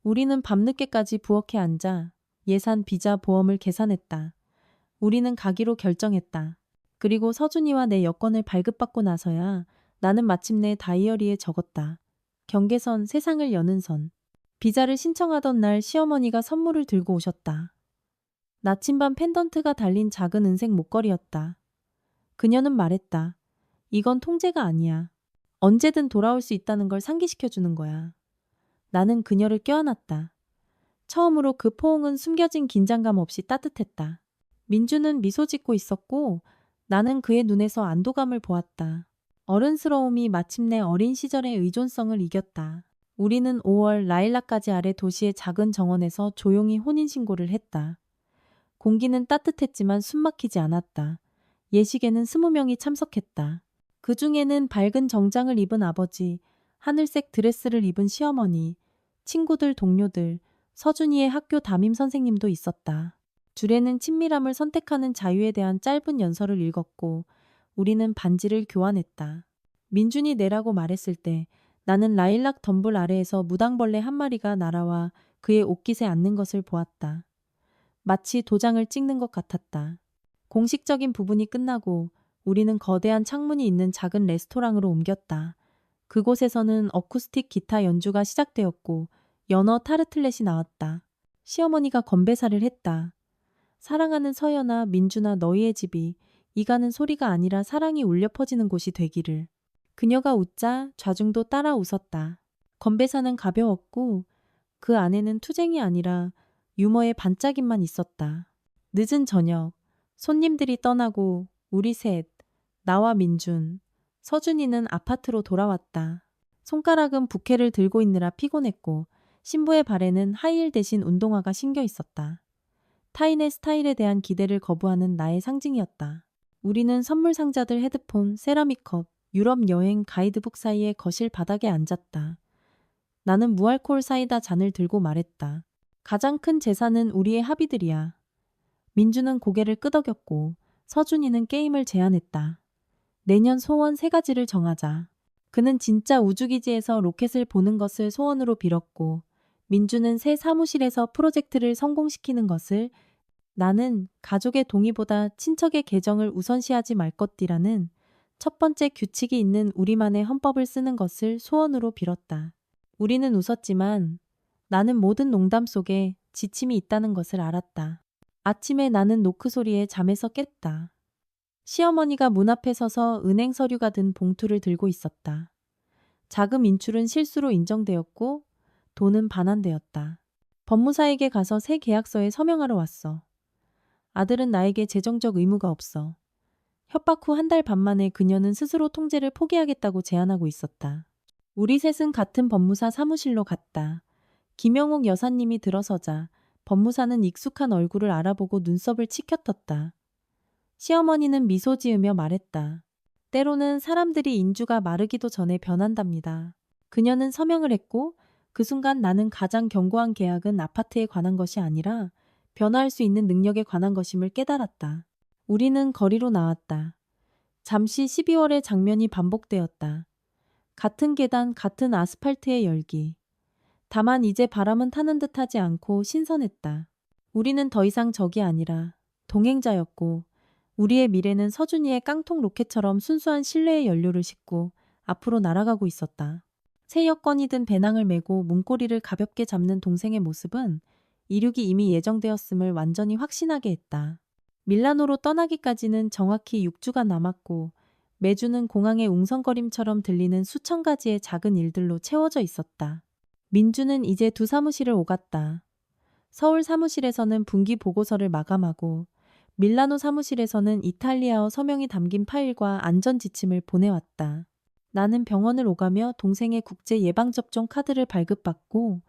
우리는 밤늦게까지 부엌에 앉아 예산, 비자, 보험을 계산했다. 우리는 가기로 결정했다. 그리고 서준이와 내 여권을 발급받고 나서야 나는 마침내 다이어리에 적었다. 경계선, 세상을 여는 선. 비자를 신청하던 날 시어머니가 선물을 들고 오셨다. 나침반 펜던트가 달린 작은 은색 목걸이였다. 그녀는 말했다. 이건 통제가 아니야. 언제든 돌아올 수 있다는 걸 상기시켜주는 거야. 나는 그녀를 껴안았다. 처음으로 그 포옹은 숨겨진 긴장감 없이 따뜻했다. 민주는 미소 짓고 있었고 나는 그의 눈에서 안도감을 보았다. 어른스러움이 마침내 어린 시절의 의존성을 이겼다. 우리는 5월 라일락가지 아래 도시의 작은 정원에서 조용히 혼인신고를 했다. 공기는 따뜻했지만 숨막히지 않았다. 예식에는 20명이 참석했다. 그 중에는 밝은 정장을 입은 아버지, 하늘색 드레스를 입은 시어머니, 친구들, 동료들, 서준이의 학교 담임 선생님도 있었다. 줄에는 친밀함을 선택하는 자유에 대한 짧은 연설을 읽었고 우리는 반지를 교환했다. 민준이 내라고 말했을 때 나는 라일락 덤불 아래에서 무당벌레 한 마리가 날아와 그의 옷깃에 앉는 것을 보았다. 마치 도장을 찍는 것 같았다. 공식적인 부분이 끝나고 우리는 거대한 창문이 있는 작은 레스토랑으로 옮겼다. 그곳에서는 어쿠스틱 기타 연주가 시작되었고 연어 타르틀렛이 나왔다. 시어머니가 건배사를 했다. 사랑하는 서연아, 민준아, 너희의 집이 이가는 소리가 아니라 사랑이 울려 퍼지는 곳이 되기를. 그녀가 웃자 좌중도 따라 웃었다. 건배사는 가벼웠고 그 안에는 투쟁이 아니라 유머의 반짝임만 있었다. 늦은 저녁, 손님들이 떠나고 우리 셋, 나와 민준, 서준이는 아파트로 돌아왔다. 손가락은 부케를 들고 있느라 피곤했고 신부의 발에는 하이힐 대신 운동화가 신겨 있었다. 타인의 스타일에 대한 기대를 거부하는 나의 상징이었다. 우리는 선물 상자들, 헤드폰, 세라믹컵, 유럽 여행 가이드북 사이에 거실 바닥에 앉았다. 나는 무알코올 사이다 잔을 들고 말했다. 가장 큰 재산은 우리의 합의들이야. 민주는 고개를 끄덕였고 서준이는 게임을 제안했다. 내년 소원 3가지를 정하자. 그는 진짜 우주기지에서 로켓을 보는 것을 소원으로 빌었고 민주는 새 사무실에서 프로젝트를 성공시키는 것을, 나는 가족의 동의보다 친척의 계정을 우선시하지 말 것이라는 첫 번째 규칙이 있는 우리만의 헌법을 쓰는 것을 소원으로 빌었다. 우리는 웃었지만 나는 모든 농담 속에 지침이 있다는 것을 알았다. 아침에 나는 노크 소리에 잠에서 깼다. 시어머니가 문 앞에 서서 은행 서류가 든 봉투를 들고 있었다. 자금 인출은 실수로 인정되었고 돈은 반환되었다. 법무사에게 가서 새 계약서에 서명하러 왔어. 아들은 나에게 재정적 의무가 없어. 협박 후 1달 반 만에 그녀는 스스로 통제를 포기하겠다고 제안하고 있었다. 우리 셋은 같은 법무사 사무실로 갔다. 김영옥 여사님이 들어서자 법무사는 익숙한 얼굴을 알아보고 눈썹을 치켜떴다. 시어머니는 미소 지으며 말했다. 때로는 사람들이 인주가 마르기도 전에 변한답니다. 그녀는 서명을 했고 그 순간 나는 가장 견고한 계약은 아파트에 관한 것이 아니라 변화할 수 있는 능력에 관한 것임을 깨달았다. 우리는 거리로 나왔다. 잠시 12월의 장면이 반복되었다. 같은 계단, 같은 아스팔트의 열기. 다만 이제 바람은 타는 듯하지 않고 신선했다. 우리는 더 이상 적이 아니라 동행자였고 우리의 미래는 서준이의 깡통 로켓처럼 순수한 신뢰의 연료를 싣고 앞으로 날아가고 있었다. 새 여권이 든 배낭을 메고 문고리를 가볍게 잡는 동생의 모습은 이륙이 이미 예정되었음을 완전히 확신하게 했다. 밀라노로 떠나기까지는 정확히 6주가 남았고 매주는 공항의 웅성거림처럼 들리는 수천 가지의 작은 일들로 채워져 있었다. 민주는 이제 두 사무실을 오갔다. 서울 사무실에서는 분기 보고서를 마감하고 밀라노 사무실에서는 이탈리아어 서명이 담긴 파일과 안전 지침을 보내왔다. 나는 병원을 오가며 동생의 국제 예방접종 카드를 발급받고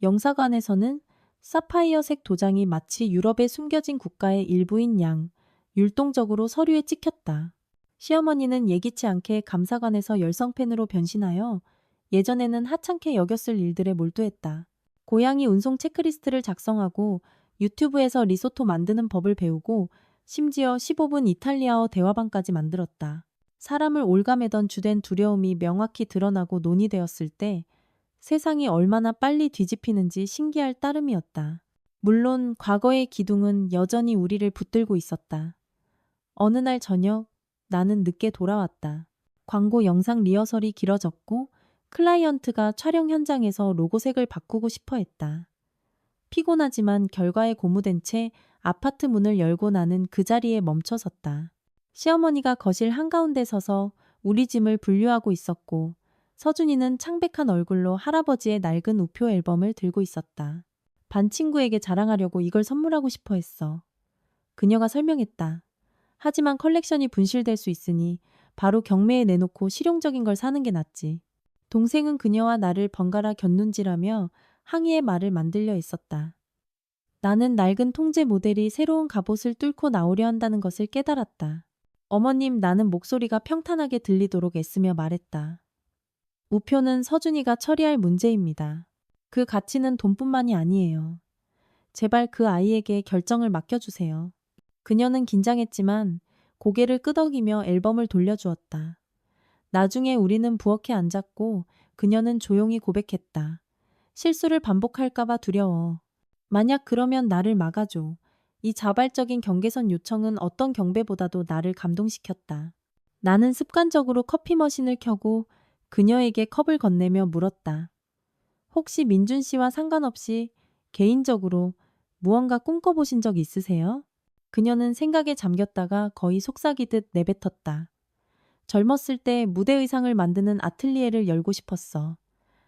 영사관에서는 사파이어색 도장이 마치 유럽에 숨겨진 국가의 일부인 양 율동적으로 서류에 찍혔다. 시어머니는 예기치 않게 감사관에서 열성팬으로 변신하여 예전에는 하찮게 여겼을 일들에 몰두했다. 고양이 운송 체크리스트를 작성하고 유튜브에서 리소토 만드는 법을 배우고 심지어 15분 이탈리아어 대화방까지 만들었다. 사람을 올가매던 주된 두려움이 명확히 드러나고 논의되었을 때 세상이 얼마나 빨리 뒤집히는지 신기할 따름이었다. 물론 과거의 기둥은 여전히 우리를 붙들고 있었다. 어느 날 저녁 나는 늦게 돌아왔다. 광고 영상 리허설이 길어졌고 클라이언트가 촬영 현장에서 로고색을 바꾸고 싶어 했다. 피곤하지만 결과에 고무된 채 아파트 문을 열고 나는 그 자리에 멈춰섰다. 시어머니가 거실 한가운데 서서 우리 짐을 분류하고 있었고 서준이는 창백한 얼굴로 할아버지의 낡은 우표 앨범을 들고 있었다. 반 친구에게 자랑하려고 이걸 선물하고 싶어 했어. 그녀가 설명했다. 하지만 컬렉션이 분실될 수 있으니 바로 경매에 내놓고 실용적인 걸 사는 게 낫지. 동생은 그녀와 나를 번갈아 곁눈질하며 항의의 말을 만들려 했었다. 나는 낡은 통제 모델이 새로운 갑옷을 뚫고 나오려 한다는 것을 깨달았다. 어머님, 나는 목소리가 평탄하게 들리도록 애쓰며 말했다. 우표는 서준이가 처리할 문제입니다. 그 가치는 돈뿐만이 아니에요. 제발 그 아이에게 결정을 맡겨주세요. 그녀는 긴장했지만 고개를 끄덕이며 앨범을 돌려주었다. 나중에 우리는 부엌에 앉았고 그녀는 조용히 고백했다. 실수를 반복할까봐 두려워. 만약 그러면 나를 막아줘. 이 자발적인 경계선 요청은 어떤 경배보다도 나를 감동시켰다. 나는 습관적으로 커피 머신을 켜고 그녀에게 컵을 건네며 물었다. 혹시 민준 씨와 상관없이 개인적으로 무언가 꿈꿔보신 적 있으세요? 그녀는 생각에 잠겼다가 거의 속삭이듯 내뱉었다. 젊었을 때 무대 의상을 만드는 아틀리에를 열고 싶었어.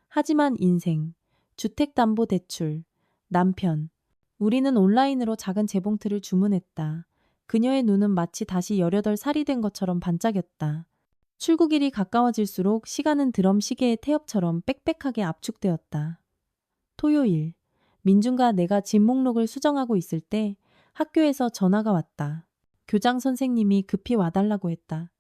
하지만 인생, 주택담보대출, 남편. 우리는 온라인으로 작은 재봉틀을 주문했다. 그녀의 눈은 마치 다시 18살이 된 것처럼 반짝였다. 출국일이 가까워질수록 시간은 드럼 시계의 태엽처럼 빽빽하게 압축되었다. 토요일, 민준과 내가 짐 목록을 수정하고 있을 때 학교에서 전화가 왔다. 교장 선생님이 급히 와달라고 했다.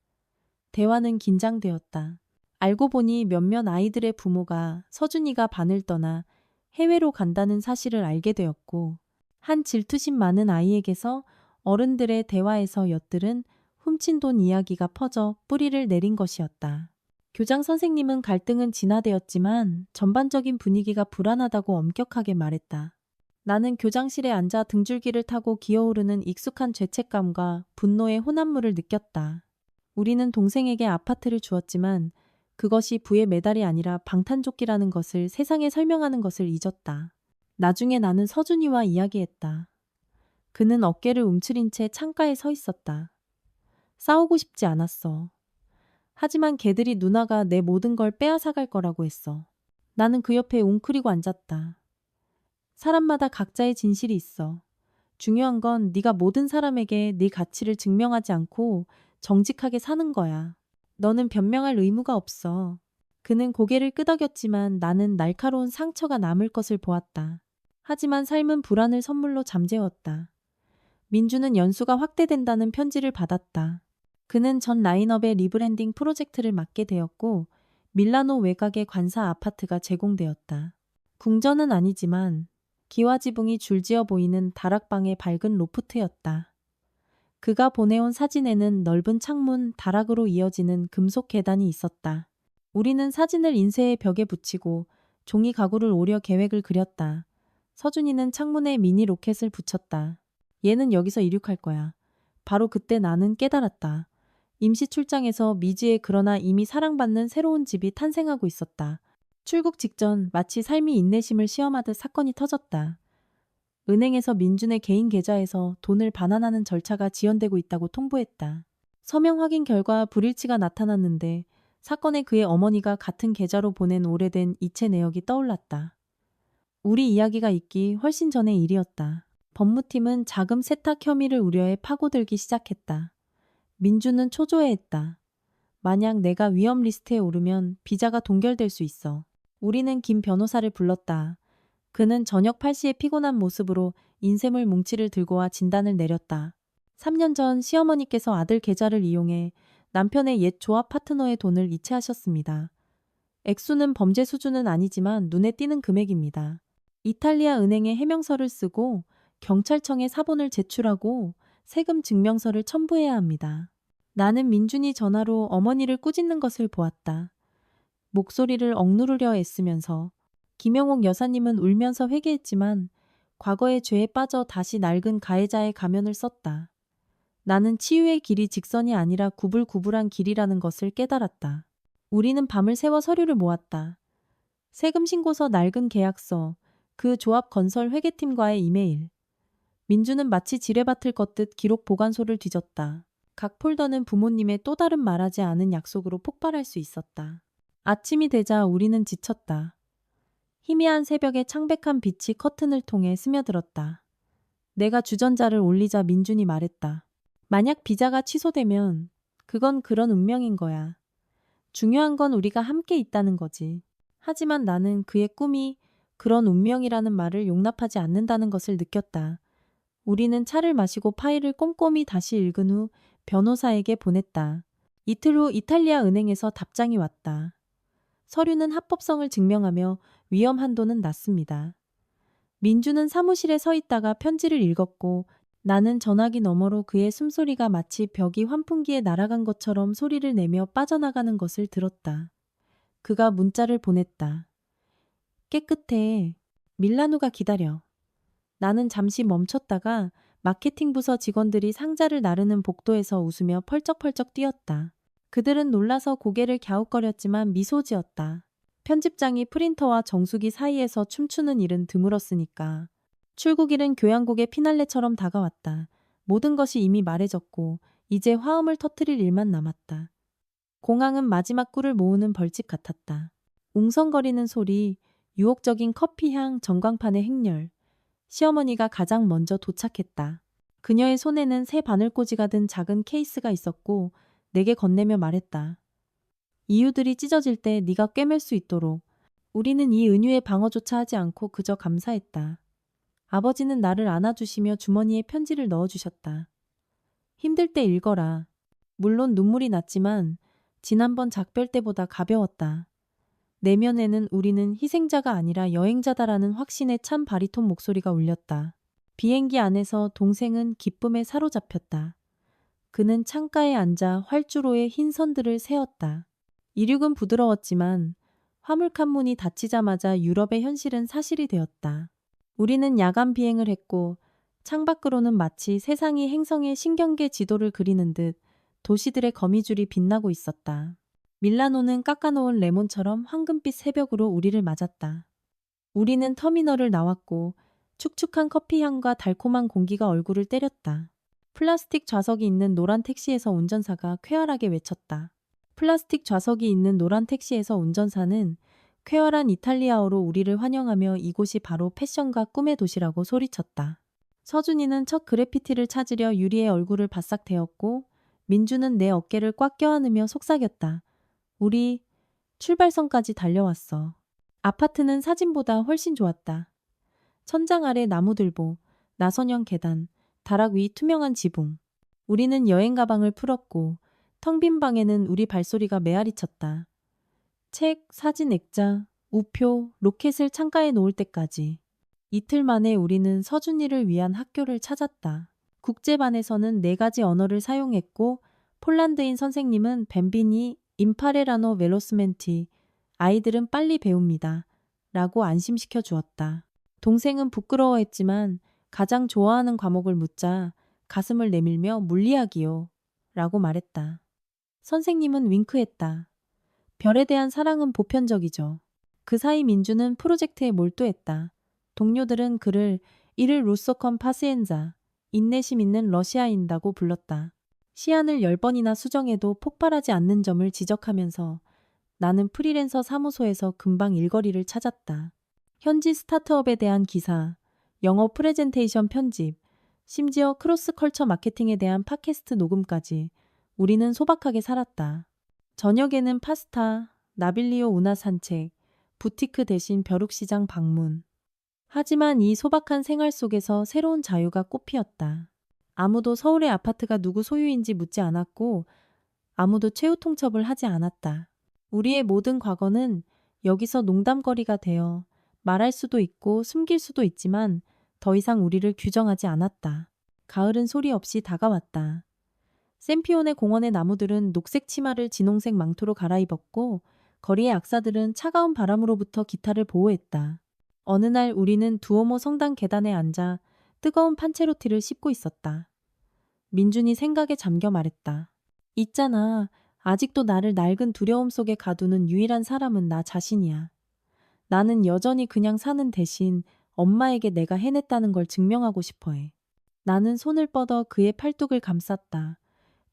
대화는 긴장되었다. 알고 보니 몇몇 아이들의 부모가 서준이가 반을 떠나 해외로 간다는 사실을 알게 되었고 한 질투심 많은 아이에게서 어른들의 대화에서 엿들은 훔친 돈 이야기가 퍼져 뿌리를 내린 것이었다. 교장 선생님은 갈등은 진화되었지만 전반적인 분위기가 불안하다고 엄격하게 말했다. 나는 교장실에 앉아 등줄기를 타고 기어오르는 익숙한 죄책감과 분노의 혼합물을 느꼈다. 우리는 동생에게 아파트를 주었지만 그것이 부의 메달이 아니라 방탄조끼라는 것을 세상에 설명하는 것을 잊었다. 나중에 나는 서준이와 이야기했다. 그는 어깨를 움츠린 채 창가에 서 있었다. 싸우고 싶지 않았어. 하지만 걔들이 누나가 내 모든 걸 빼앗아갈 거라고 했어. 나는 그 옆에 웅크리고 앉았다. 사람마다 각자의 진실이 있어. 중요한 건 네가 모든 사람에게 네 가치를 증명하지 않고 정직하게 사는 거야. 너는 변명할 의무가 없어. 그는 고개를 끄덕였지만 나는 날카로운 상처가 남을 것을 보았다. 하지만 삶은 불안을 선물로 잠재웠다. 민주는 연수가 확대된다는 편지를 받았다. 그는 전 라인업의 리브랜딩 프로젝트를 맡게 되었고 밀라노 외곽의 관사 아파트가 제공되었다. 궁전은 아니지만 기와지붕이 줄지어 보이는 다락방의 밝은 로프트였다. 그가 보내온 사진에는 넓은 창문, 다락으로 이어지는 금속 계단이 있었다. 우리는 사진을 인쇄의 벽에 붙이고 종이 가구를 오려 계획을 그렸다. 서준이는 창문에 미니 로켓을 붙였다. 얘는 여기서 이륙할 거야. 바로 그때 나는 깨달았다. 임시 출장에서 미지의 그러나 이미 사랑받는 새로운 집이 탄생하고 있었다. 출국 직전 마치 삶이 인내심을 시험하듯 사건이 터졌다. 은행에서 민준의 개인 계좌에서 돈을 반환하는 절차가 지연되고 있다고 통보했다. 서명 확인 결과 불일치가 나타났는데 사건에 그의 어머니가 같은 계좌로 보낸 오래된 이체 내역이 떠올랐다. 우리 이야기가 있기 훨씬 전의 일이었다. 법무팀은 자금 세탁 혐의를 우려해 파고들기 시작했다. 민주는 초조해했다. 만약 내가 위험 리스트에 오르면 비자가 동결될 수 있어. 우리는 김 변호사를 불렀다. 그는 저녁 8시에 피곤한 모습으로 인쇄물 뭉치를 들고 와 진단을 내렸다. 3년 전 시어머니께서 아들 계좌를 이용해 남편의 옛 조합 파트너의 돈을 이체하셨습니다. 액수는 범죄 수준은 아니지만 눈에 띄는 금액입니다. 이탈리아 은행에 해명서를 쓰고 경찰청에 사본을 제출하고 세금 증명서를 첨부해야 합니다. 나는 민준이 전화로 어머니를 꾸짖는 것을 보았다. 목소리를 억누르려 애쓰면서. 김영옥 여사님은 울면서 회개했지만 과거의 죄에 빠져 다시 낡은 가해자의 가면을 썼다. 나는 치유의 길이 직선이 아니라 구불구불한 길이라는 것을 깨달았다. 우리는 밤을 새워 서류를 모았다. 세금 신고서, 낡은 계약서, 그 조합 건설 회계팀과의 이메일. 민주는 마치 지뢰밭을 걷듯 기록 보관소를 뒤졌다. 각 폴더는 부모님의 또 다른 말하지 않은 약속으로 폭발할 수 있었다. 아침이 되자 우리는 지쳤다. 희미한 새벽의 창백한 빛이 커튼을 통해 스며들었다. 내가 주전자를 올리자 민준이 말했다. 만약 비자가 취소되면 그건 그런 운명인 거야. 중요한 건 우리가 함께 있다는 거지. 하지만 나는 그의 꿈이 그런 운명이라는 말을 용납하지 않는다는 것을 느꼈다. 우리는 차를 마시고 파일을 꼼꼼히 다시 읽은 후 변호사에게 보냈다. 이틀 후 이탈리아 은행에서 답장이 왔다. 서류는 합법성을 증명하며 위험 한도는 낮습니다. 민주는 사무실에 서 있다가 편지를 읽었고 나는 전화기 너머로 그의 숨소리가 마치 벽이 환풍기에 날아간 것처럼 소리를 내며 빠져나가는 것을 들었다. 그가 문자를 보냈다. 깨끗해. 밀라노가 기다려. 나는 잠시 멈췄다가 마케팅 부서 직원들이 상자를 나르는 복도에서 웃으며 펄쩍펄쩍 뛰었다. 그들은 놀라서 고개를 갸웃거렸지만 미소 지었다. 편집장이 프린터와 정수기 사이에서 춤추는 일은 드물었으니까. 출국일은 교향곡의 피날레처럼 다가왔다. 모든 것이 이미 말해졌고 이제 화음을 터뜨릴 일만 남았다. 공항은 마지막 꿀을 모으는 벌집 같았다. 웅성거리는 소리, 유혹적인 커피향, 전광판의 행렬. 시어머니가 가장 먼저 도착했다. 그녀의 손에는 새 바늘꽂이가 든 작은 케이스가 있었고 내게 건네며 말했다. 이유들이 찢어질 때 네가 꿰맬 수 있도록. 우리는 이 은유의 방어조차 하지 않고 그저 감사했다. 아버지는 나를 안아주시며 주머니에 편지를 넣어주셨다. 힘들 때 읽어라. 물론 눈물이 났지만 지난번 작별 때보다 가벼웠다. 내면에는 우리는 희생자가 아니라 여행자다라는 확신에 찬 바리톤 목소리가 울렸다. 비행기 안에서 동생은 기쁨에 사로잡혔다. 그는 창가에 앉아 활주로에 흰 선들을 세웠다. 이륙은 부드러웠지만 화물칸 문이 닫히자마자 유럽의 현실은 사실이 되었다. 우리는 야간 비행을 했고 창밖으로는 마치 세상이 행성의 신경계 지도를 그리는 듯 도시들의 거미줄이 빛나고 있었다. 밀라노는 깎아놓은 레몬처럼 황금빛 새벽으로 우리를 맞았다. 우리는 터미널을 나왔고 축축한 커피 향과 달콤한 공기가 얼굴을 때렸다. 플라스틱 좌석이 있는 노란 택시에서 운전사가 쾌활하게 외쳤다. 플라스틱 좌석이 있는 노란 택시에서 운전사는 쾌활한 이탈리아어로 우리를 환영하며 이곳이 바로 패션과 꿈의 도시라고 소리쳤다. 서준이는 첫 그래피티를 찾으려 유리의 얼굴을 바싹 대었고 민주는 내 어깨를 꽉 껴안으며 속삭였다. 우리 출발선까지 달려왔어. 아파트는 사진보다 훨씬 좋았다. 천장 아래 나무들보, 나선형 계단, 다락 위 투명한 지붕. 우리는 여행 가방을 풀었고 텅 빈 방에는 우리 발소리가 메아리쳤다. 책, 사진 액자, 우표, 로켓을 창가에 놓을 때까지. 이틀 만에 우리는 서준이를 위한 학교를 찾았다. 국제반에서는 4가지 언어를 사용했고 폴란드인 선생님은 뱀비니, 임파레라노 벨로스멘티, 아이들은 빨리 배웁니다. 라고 안심시켜 주었다. 동생은 부끄러워했지만 가장 좋아하는 과목을 묻자 가슴을 내밀며 물리학이요. 라고 말했다. 선생님은 윙크했다. 별에 대한 사랑은 보편적이죠. 그 사이 민주는 프로젝트에 몰두했다. 동료들은 그를 이를 루소컨 파시엔자, 인내심 있는 러시아인다고 불렀다. 시안을 10번이나 수정해도 폭발하지 않는 점을 지적하면서 나는 프리랜서 사무소에서 금방 일거리를 찾았다. 현지 스타트업에 대한 기사, 영어 프레젠테이션 편집, 심지어 크로스컬처 마케팅에 대한 팟캐스트 녹음까지 우리는 소박하게 살았다. 저녁에는 파스타, 나빌리오 운하 산책, 부티크 대신 벼룩시장 방문. 하지만 이 소박한 생활 속에서 새로운 자유가 꽃피었다. 아무도 서울의 아파트가 누구 소유인지 묻지 않았고 아무도 최후 통첩을 하지 않았다. 우리의 모든 과거는 여기서 농담거리가 되어 말할 수도 있고 숨길 수도 있지만 더 이상 우리를 규정하지 않았다. 가을은 소리 없이 다가왔다. 샘피온의 공원의 나무들은 녹색 치마를 진홍색 망토로 갈아입었고 거리의 악사들은 차가운 바람으로부터 기타를 보호했다. 어느 날 우리는 두오모 성당 계단에 앉아 뜨거운 판체로티를 씹고 있었다. 민준이 생각에 잠겨 말했다. 있잖아. 아직도 나를 낡은 두려움 속에 가두는 유일한 사람은 나 자신이야. 나는 여전히 그냥 사는 대신 엄마에게 내가 해냈다는 걸 증명하고 싶어 해. 나는 손을 뻗어 그의 팔뚝을 감쌌다.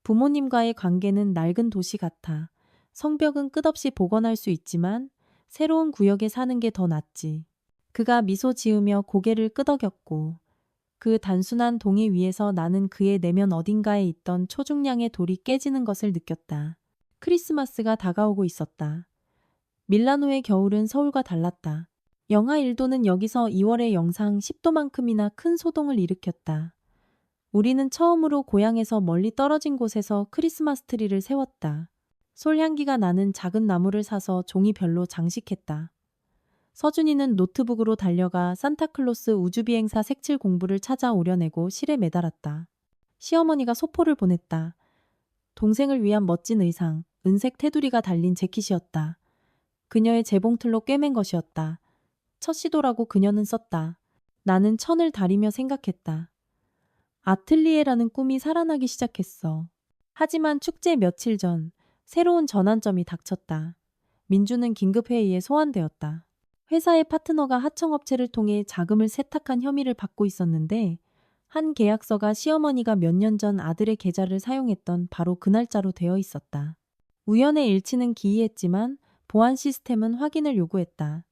부모님과의 관계는 낡은 도시 같아. 성벽은 끝없이 복원할 수 있지만 새로운 구역에 사는 게 더 낫지. 그가 미소 지으며 고개를 끄덕였고 그 단순한 동의 위에서 나는 그의 내면 어딘가에 있던 초중량의 돌이 깨지는 것을 느꼈다. 크리스마스가 다가오고 있었다. 밀라노의 겨울은 서울과 달랐다. 영하 1도는 여기서 2월의 영상 10도만큼이나 큰 소동을 일으켰다. 우리는 처음으로 고향에서 멀리 떨어진 곳에서 크리스마스 트리를 세웠다. 솔향기가 나는 작은 나무를 사서 종이별로 장식했다. 서준이는 노트북으로 달려가 산타클로스 우주비행사 색칠 공부를 찾아 오려내고 실에 매달았다. 시어머니가 소포를 보냈다. 동생을 위한 멋진 의상, 은색 테두리가 달린 재킷이었다. 그녀의 재봉틀로 꿰맨 것이었다. 첫 시도라고 그녀는 썼다. 나는 천을 다리며 생각했다. 아틀리에라는 꿈이 살아나기 시작했어. 하지만 축제 며칠 전 새로운 전환점이 닥쳤다. 민주는 긴급회의에 소환되었다. 회사의 파트너가 하청업체를 통해 자금을 세탁한 혐의를 받고 있었는데 한 계약서가 시어머니가 몇 년 전 아들의 계좌를 사용했던 바로 그 날짜로 되어 있었다. 우연의 일치는 기이했지만 보안 시스템은 확인을 요구했다.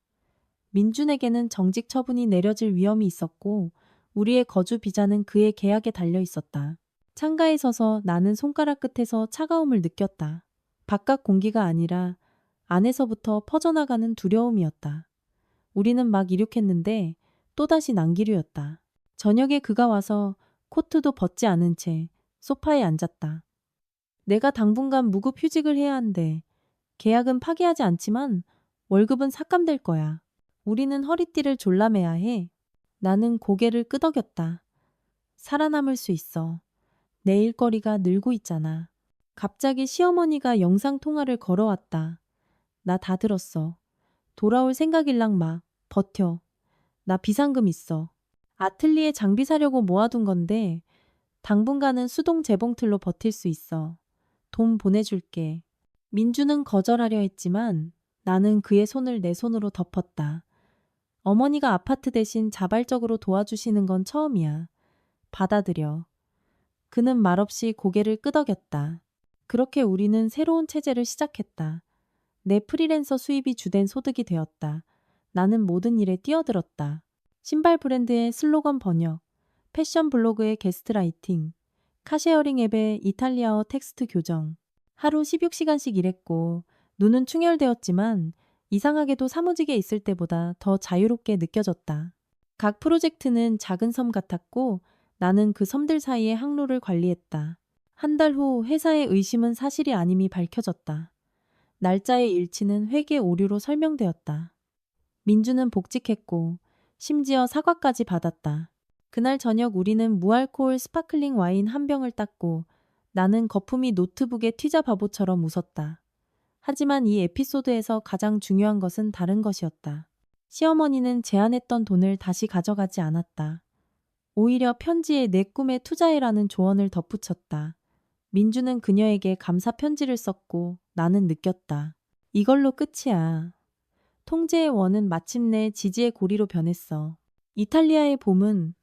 민준에게는 정직 처분이 내려질 위험이 있었고 우리의 거주 비자는 그의 계약에 달려 있었다. 창가에 서서 나는 손가락 끝에서 차가움을 느꼈다. 바깥 공기가 아니라 안에서부터 퍼져나가는 두려움이었다. 우리는 막 이륙했는데 또다시 난기류였다. 저녁에 그가 와서 코트도 벗지 않은 채 소파에 앉았다. 내가 당분간 무급 휴직을 해야 한대. 계약은 파기하지 않지만 월급은 삭감될 거야. 우리는 허리띠를 졸라매야 해. 나는 고개를 끄덕였다. 살아남을 수 있어. 내 일거리가 늘고 있잖아. 갑자기 시어머니가 영상통화를 걸어왔다. 나 다 들었어. 돌아올 생각일랑 마. 버텨. 나 비상금 있어. 아틀리에 장비 사려고 모아둔 건데 당분간은 수동 재봉틀로 버틸 수 있어. 돈 보내줄게. 민주는 거절하려 했지만 나는 그의 손을 내 손으로 덮었다. 어머니가 아파트 대신 자발적으로 도와주시는 건 처음이야. 받아들여. 그는 말없이 고개를 끄덕였다. 그렇게 우리는 새로운 체제를 시작했다. 내 프리랜서 수입이 주된 소득이 되었다. 나는 모든 일에 뛰어들었다. 신발 브랜드의 슬로건 번역, 패션 블로그의 게스트라이팅, 카쉐어링 앱의 이탈리아어 텍스트 교정. 하루 16시간씩 일했고 눈은 충혈되었지만 이상하게도 사무직에 있을 때보다 더 자유롭게 느껴졌다. 각 프로젝트는 작은 섬 같았고 나는 그 섬들 사이의 항로를 관리했다. 한 달 후 회사의 의심은 사실이 아님이 밝혀졌다. 날짜의 일치는 회계 오류로 설명되었다. 민주는 복직했고 심지어 사과까지 받았다. 그날 저녁 우리는 무알코올 스파클링 와인 한 병을 땄고 나는 거품이 노트북에 튀자 바보처럼 웃었다. 하지만 이 에피소드에서 가장 중요한 것은 다른 것이었다. 시어머니는 제안했던 돈을 다시 가져가지 않았다. 오히려 편지에 내 꿈에 투자해라는 조언을 덧붙였다. 민주는 그녀에게 감사 편지를 썼고 나는 느꼈다. 이걸로 끝이야. 통제의 원은 마침내 지지의 고리로 변했어. 이탈리아의 봄은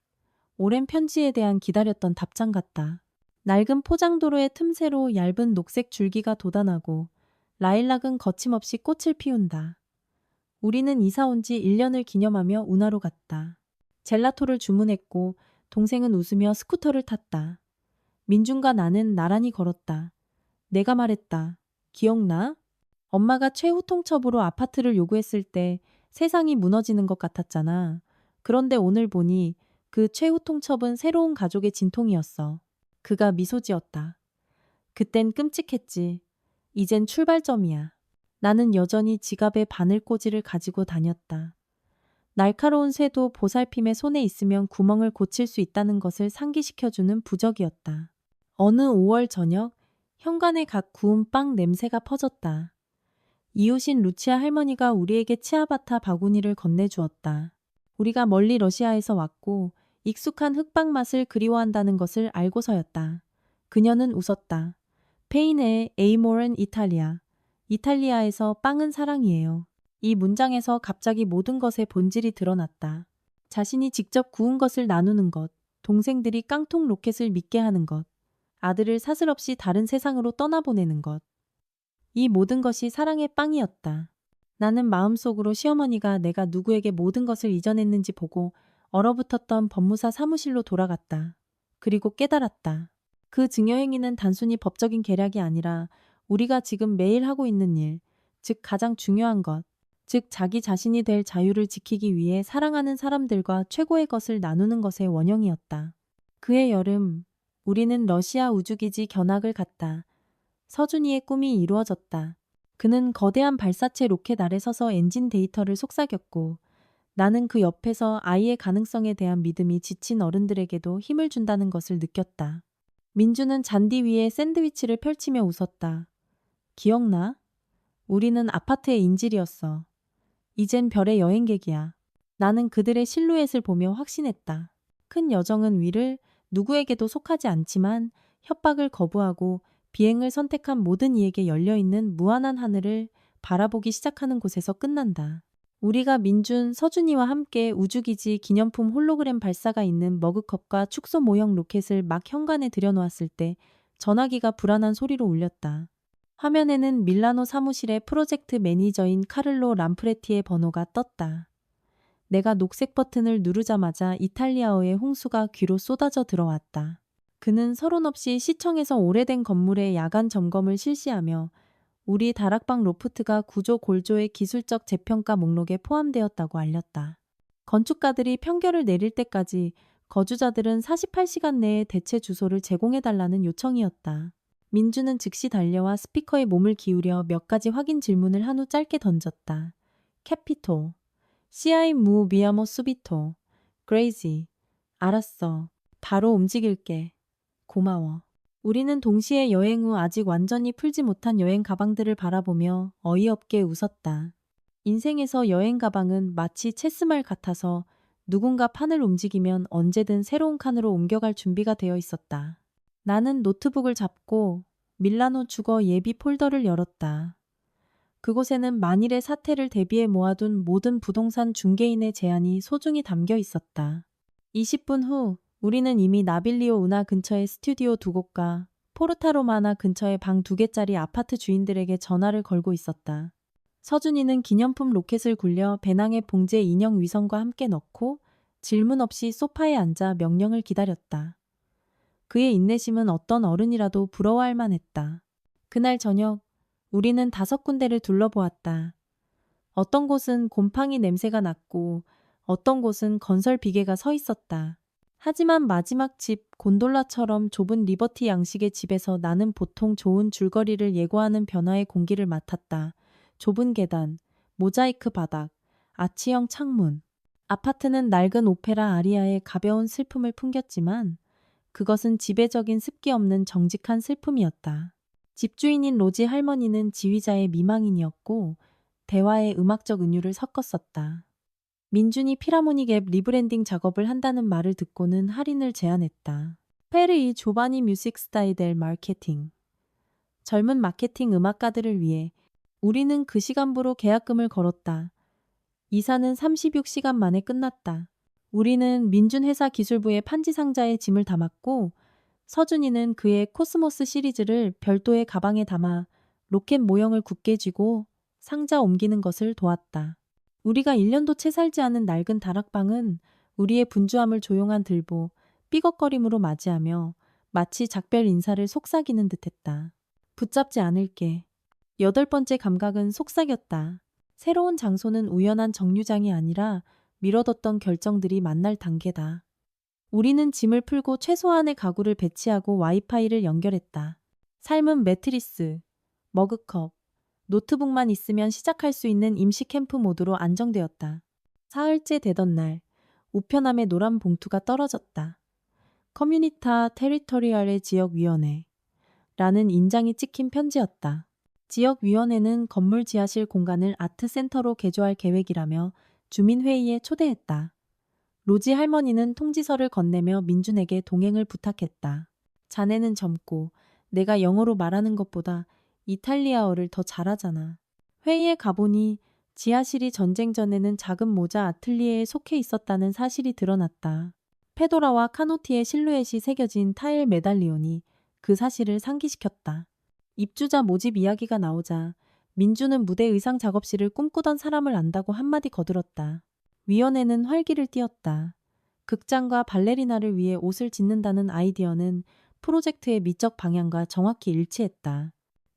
오랜 편지에 대한 기다렸던 답장 같다. 낡은 포장도로의 틈새로 얇은 녹색 줄기가 돋아나고 라일락은 거침없이 꽃을 피운다. 우리는 이사 온 지 1년을 기념하며 운하로 갔다. 젤라토를 주문했고 동생은 웃으며 스쿠터를 탔다. 민준과 나는 나란히 걸었다. 내가 말했다. 기억나? 엄마가 최후통첩으로 아파트를 요구했을 때 세상이 무너지는 것 같았잖아. 그런데 오늘 보니 그 최후통첩은 새로운 가족의 진통이었어. 그가 미소 지었다. 그땐 끔찍했지. 이젠 출발점이야. 나는 여전히 지갑에 바늘꽂이를 가지고 다녔다. 날카로운 쇠도 보살핌의 손에 있으면 구멍을 고칠 수 있다는 것을 상기시켜주는 부적이었다. 어느 5월 저녁, 현관에 갓 구운 빵 냄새가 퍼졌다. 이웃인 루치아 할머니가 우리에게 치아바타 바구니를 건네주었다. 우리가 멀리 러시아에서 왔고 익숙한 흑빵 맛을 그리워한다는 것을 알고서였다. 그녀는 웃었다. 페인의 에이모른 이탈리아. 이탈리아에서 빵은 사랑이에요. 이 문장에서 갑자기 모든 것의 본질이 드러났다. 자신이 직접 구운 것을 나누는 것, 동생들이 깡통 로켓을 믿게 하는 것, 아들을 사슬없이 다른 세상으로 떠나보내는 것. 이 모든 것이 사랑의 빵이었다. 나는 마음속으로 시어머니가 내가 누구에게 모든 것을 이전했는지 보고 얼어붙었던 법무사 사무실로 돌아갔다. 그리고 깨달았다. 그 증여행위는 단순히 법적인 계략이 아니라 우리가 지금 매일 하고 있는 일, 즉 가장 중요한 것, 즉 자기 자신이 될 자유를 지키기 위해 사랑하는 사람들과 최고의 것을 나누는 것의 원형이었다. 그해 여름, 우리는 러시아 우주기지 견학을 갔다. 서준이의 꿈이 이루어졌다. 그는 거대한 발사체 로켓 아래 서서 엔진 데이터를 속삭였고 나는 그 옆에서 아이의 가능성에 대한 믿음이 지친 어른들에게도 힘을 준다는 것을 느꼈다. 민주는 잔디 위에 샌드위치를 펼치며 웃었다. 기억나? 우리는 아파트의 인질이었어. 이젠 별의 여행객이야. 나는 그들의 실루엣을 보며 확신했다. 큰 여정은 위를 누구에게도 속하지 않지만 협박을 거부하고 비행을 선택한 모든 이에게 열려있는 무한한 하늘을 바라보기 시작하는 곳에서 끝난다. 우리가 민준, 서준이와 함께 우주기지 기념품 홀로그램 발사가 있는 머그컵과 축소 모형 로켓을 막 현관에 들여놓았을 때 전화기가 불안한 소리로 울렸다. 화면에는 밀라노 사무실의 프로젝트 매니저인 카를로 람프레티의 번호가 떴다. 내가 녹색 버튼을 누르자마자 이탈리아어의 홍수가 귀로 쏟아져 들어왔다. 그는 서론 없이 시청에서 오래된 건물의 야간 점검을 실시하며 우리 다락방 로프트가 구조 골조의 기술적 재평가 목록에 포함되었다고 알렸다. 건축가들이 평결을 내릴 때까지 거주자들은 48시간 내에 대체 주소를 제공해달라는 요청이었다. 민주는 즉시 달려와 스피커에 몸을 기울여 몇 가지 확인 질문을 한 후 짧게 던졌다. 캐피토. CI 무 미야모 수비토. 그레이지. 알았어. 바로 움직일게. 고마워. 우리는 동시에 여행 후 아직 완전히 풀지 못한 여행 가방들을 바라보며 어이없게 웃었다. 인생에서 여행 가방은 마치 체스말 같아서 누군가 판을 움직이면 언제든 새로운 칸으로 옮겨갈 준비가 되어 있었다. 나는 노트북을 잡고 밀라노 주거 예비 폴더를 열었다. 그곳에는 만일의 사태를 대비해 모아둔 모든 부동산 중개인의 제안이 소중히 담겨 있었다. 20분 후 우리는 이미 나빌리오 운하 근처의 스튜디오 2곳과 포르타로마나 근처의 방 2개짜리 아파트 주인들에게 전화를 걸고 있었다. 서준이는 기념품 로켓을 굴려 배낭에 봉제 인형 위성과 함께 넣고 질문 없이 소파에 앉아 명령을 기다렸다. 그의 인내심은 어떤 어른이라도 부러워할 만했다. 그날 저녁 우리는 5군데를 둘러보았다. 어떤 곳은 곰팡이 냄새가 났고 어떤 곳은 건설 비계가 서 있었다. 하지만 마지막 집 곤돌라처럼 좁은 리버티 양식의 집에서 나는 보통 좋은 줄거리를 예고하는 변화의 공기를 맡았다. 좁은 계단, 모자이크 바닥, 아치형 창문. 아파트는 낡은 오페라 아리아의 가벼운 슬픔을 풍겼지만 그것은 지배적인 습기 없는 정직한 슬픔이었다. 집주인인 로지 할머니는 지휘자의 미망인이었고 대화에 음악적 은유를 섞었었다. 민준이 피라모닉 앱 리브랜딩 작업을 한다는 말을 듣고는 할인을 제안했다. 페르이 조바니 뮤직 스타일 델 마케팅. 젊은 마케팅 음악가들을 위해 우리는 그 시간부로 계약금을 걸었다. 이사는 36시간 만에 끝났다. 우리는 민준회사 기술부의 판지 상자에 짐을 담았고 서준이는 그의 코스모스 시리즈를 별도의 가방에 담아 로켓 모형을 굳게 쥐고 상자 옮기는 것을 도왔다. 우리가 1년도 채 살지 않은 낡은 다락방은 우리의 분주함을 조용한 들보, 삐걱거림으로 맞이하며 마치 작별 인사를 속삭이는 듯했다. 붙잡지 않을게. 8번째 감각은 속삭였다. 새로운 장소는 우연한 정류장이 아니라 미뤄뒀던 결정들이 만날 단계다. 우리는 짐을 풀고 최소한의 가구를 배치하고 와이파이를 연결했다. 삶은 매트리스, 머그컵, 노트북만 있으면 시작할 수 있는 임시 캠프 모드로 안정되었다. 사흘째 되던 날, 우편함에 노란 봉투가 떨어졌다. 커뮤니타 테리토리얼의 지역위원회 라는 인장이 찍힌 편지였다. 지역위원회는 건물 지하실 공간을 아트센터로 개조할 계획이라며 주민회의에 초대했다. 로지 할머니는 통지서를 건네며 민준에게 동행을 부탁했다. 자네는 젊고 내가 영어로 말하는 것보다 이탈리아어를 더 잘하잖아. 회의에 가보니 지하실이 전쟁 전에는 작은 모자 아틀리에에 속해 있었다는 사실이 드러났다. 페도라와 카노티의 실루엣이 새겨진 타일 메달리온이 그 사실을 상기시켰다. 입주자 모집 이야기가 나오자 민주는 무대 의상 작업실을 꿈꾸던 사람을 안다고 한마디 거들었다. 위원회는 활기를 띠었다. 극장과 발레리나를 위해 옷을 짓는다는 아이디어는 프로젝트의 미적 방향과 정확히 일치했다.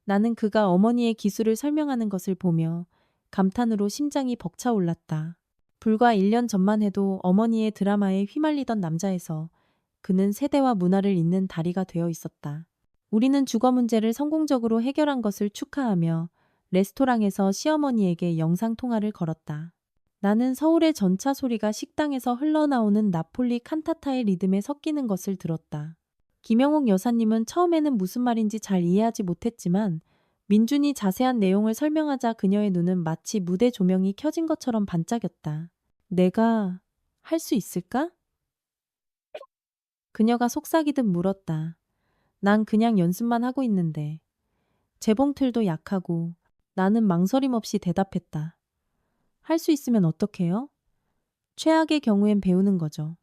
나는 그가 어머니의 기술을 설명하는 것을 보며 감탄으로 심장이 벅차올랐다. 불과 1년 전만 해도 어머니의 드라마에 휘말리던 남자에서 그는 세대와 문화를 잇는 다리가 되어 있었다. 우리는 주거 문제를 성공적으로 해결한 것을 축하하며 레스토랑에서 시어머니에게 영상통화를 걸었다. 나는 서울의 전차 소리가 식당에서 흘러나오는 나폴리 칸타타의 리듬에 섞이는 것을 들었다. 김영옥 여사님은 처음에는 무슨 말인지 잘 이해하지 못했지만 민준이 자세한 내용을 설명하자 그녀의 눈은 마치 무대 조명이 켜진 것처럼 반짝였다. 내가 할 수 있을까? 그녀가 속삭이듯 물었다. 난 그냥 연습만 하고 있는데. 재봉틀도 약하고 나는 망설임 없이 대답했다. 할 수 있으면 어떡해요? 최악의 경우엔 배우는 거죠.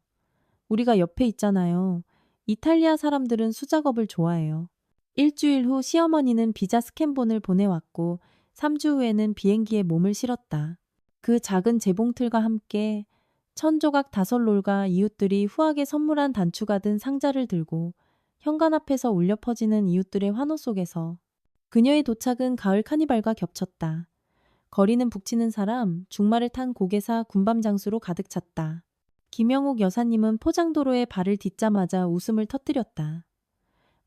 우리가 옆에 있잖아요. 이탈리아 사람들은 수작업을 좋아해요. 일주일 후 시어머니는 비자 스캔본을 보내왔고 3주 후에는 비행기에 몸을 실었다. 그 작은 재봉틀과 함께 천조각 5롤과 이웃들이 후하게 선물한 단추가 든 상자를 들고 현관 앞에서 울려 퍼지는 이웃들의 환호 속에서 그녀의 도착은 가을 카니발과 겹쳤다. 거리는 북치는 사람, 중말을 탄 고개사, 군밤 장수로 가득 찼다. 김영옥 여사님은 포장도로에 발을 딛자마자 웃음을 터뜨렸다.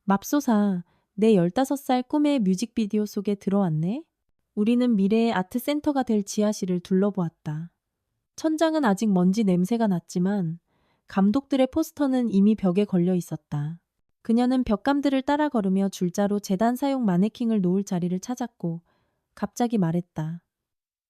맙소사, 내 15살 꿈의 뮤직비디오 속에 들어왔네? 우리는 미래의 아트센터가 될 지하실을 둘러보았다. 천장은 아직 먼지 냄새가 났지만 감독들의 포스터는 이미 벽에 걸려 있었다. 그녀는 벽감들을 따라 걸으며 줄자로 재단 사용 마네킹을 놓을 자리를 찾았고 갑자기 말했다.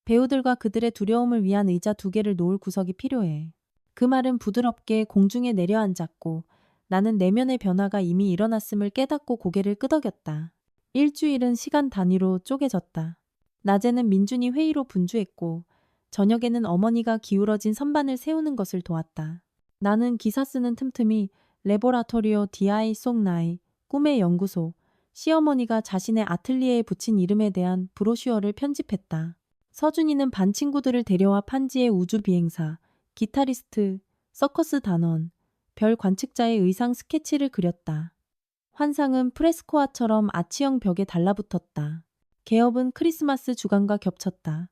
배우들과 그들의 두려움을 위한 의자 2개를 놓을 구석이 필요해. 그 말은 부드럽게 공중에 내려앉았고 나는 내면의 변화가 이미 일어났음을 깨닫고 고개를 끄덕였다. 일주일은 시간 단위로 쪼개졌다. 낮에는 민준이 회의로 분주했고 저녁에는 어머니가 기울어진 선반을 세우는 것을 도왔다. 나는 기사 쓰는 틈틈이 레보라토리오 디아이 속나이, 꿈의 연구소, 시어머니가 자신의 아틀리에에 붙인 이름에 대한 브로슈어를 편집했다. 서준이는 반 친구들을 데려와 판지의 우주 비행사, 기타리스트, 서커스 단원, 별 관측자의 의상 스케치를 그렸다. 환상은 프레스코아처럼 아치형 벽에 달라붙었다. 개업은 크리스마스 주간과 겹쳤다.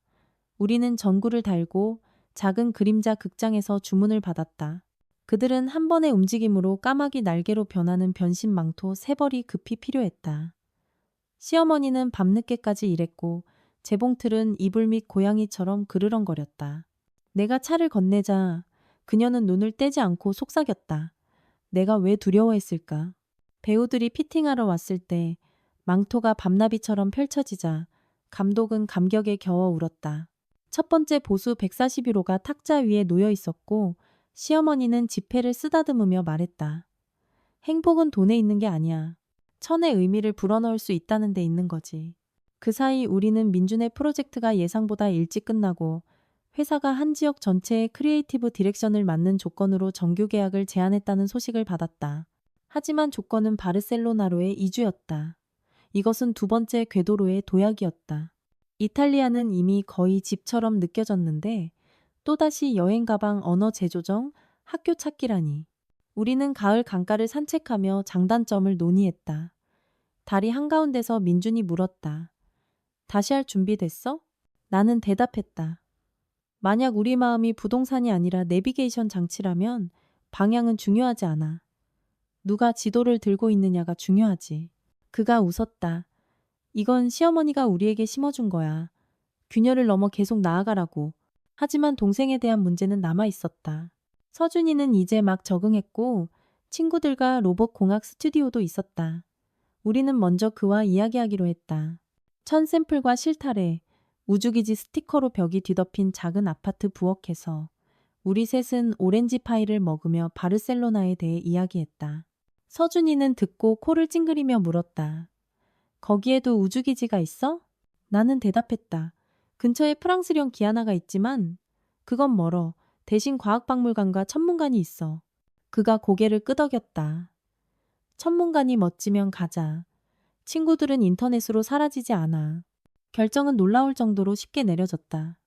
우리는 전구를 달고 작은 그림자 극장에서 주문을 받았다. 그들은 한 번의 움직임으로 까마귀 날개로 변하는 변신 망토 3벌이 급히 필요했다. 시어머니는 밤늦게까지 일했고 재봉틀은 이불 밑 고양이처럼 그르렁거렸다. 내가 차를 건네자 그녀는 눈을 떼지 않고 속삭였다. 내가 왜 두려워했을까? 배우들이 피팅하러 왔을 때 망토가 밤나비처럼 펼쳐지자 감독은 감격에 겨워 울었다. 첫 번째 보수 141호가 탁자 위에 놓여 있었고 시어머니는 지폐를 쓰다듬으며 말했다. 행복은 돈에 있는 게 아니야. 천의 의미를 불어넣을 수 있다는 데 있는 거지. 그 사이 우리는 민준의 프로젝트가 예상보다 일찍 끝나고 회사가 한 지역 전체의 크리에이티브 디렉션을 맡는 조건으로 정규 계약을 제안했다는 소식을 받았다. 하지만 조건은 바르셀로나로의 이주였다. 이것은 두 번째 궤도로의 도약이었다. 이탈리아는 이미 거의 집처럼 느껴졌는데 또다시 여행 가방 언어 재조정, 학교 찾기라니. 우리는 가을 강가를 산책하며 장단점을 논의했다. 다리 한가운데서 민준이 물었다. 다시 할 준비 됐어? 나는 대답했다. 만약 우리 마음이 부동산이 아니라 내비게이션 장치라면 방향은 중요하지 않아. 누가 지도를 들고 있느냐가 중요하지. 그가 웃었다. 이건 시어머니가 우리에게 심어준 거야. 균열을 넘어 계속 나아가라고. 하지만 동생에 대한 문제는 남아 있었다. 서준이는 이제 막 적응했고 친구들과 로봇 공학 스튜디오도 있었다. 우리는 먼저 그와 이야기하기로 했다. 천 샘플과 실타래, 우주기지 스티커로 벽이 뒤덮인 작은 아파트 부엌에서 우리 셋은 오렌지 파이를 먹으며 바르셀로나에 대해 이야기했다. 서준이는 듣고 코를 찡그리며 물었다. 거기에도 우주기지가 있어? 나는 대답했다. 근처에 프랑스령 기아나가 있지만 그건 멀어. 대신 과학박물관과 천문관이 있어. 그가 고개를 끄덕였다. 천문관이 멋지면 가자. 친구들은 인터넷으로 사라지지 않아. 결정은 놀라울 정도로 쉽게 내려졌다.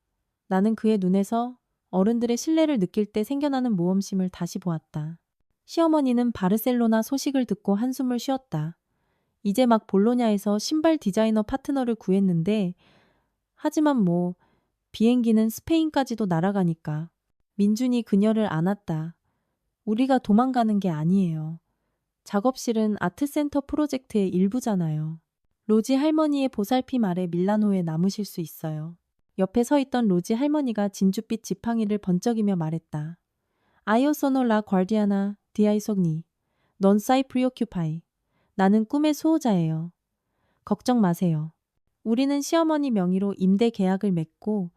나는 그의 눈에서 어른들의 신뢰를 느낄 때 생겨나는 모험심을 다시 보았다. 시어머니는 바르셀로나 소식을 듣고 한숨을 쉬었다. 이제 막 볼로냐에서 신발 디자이너 파트너를 구했는데 하지만 비행기는 스페인까지도 날아가니까. 민준이 그녀를 안았다. 우리가 도망가는 게 아니에요. 작업실은 아트센터 프로젝트의 일부잖아요. 로지 할머니의 보살핌 아래 밀라노에 남으실 수 있어요. 옆에 서 있던 로지 할머니가 진주빛 지팡이를 번쩍이며 말했다. 아이오 소노 라 과디아나 디아이속니 넌 사이 프리오큐파이. 나는 꿈의 수호자예요. 걱정 마세요. 우리는 시어머니 명의로 임대 계약을 맺고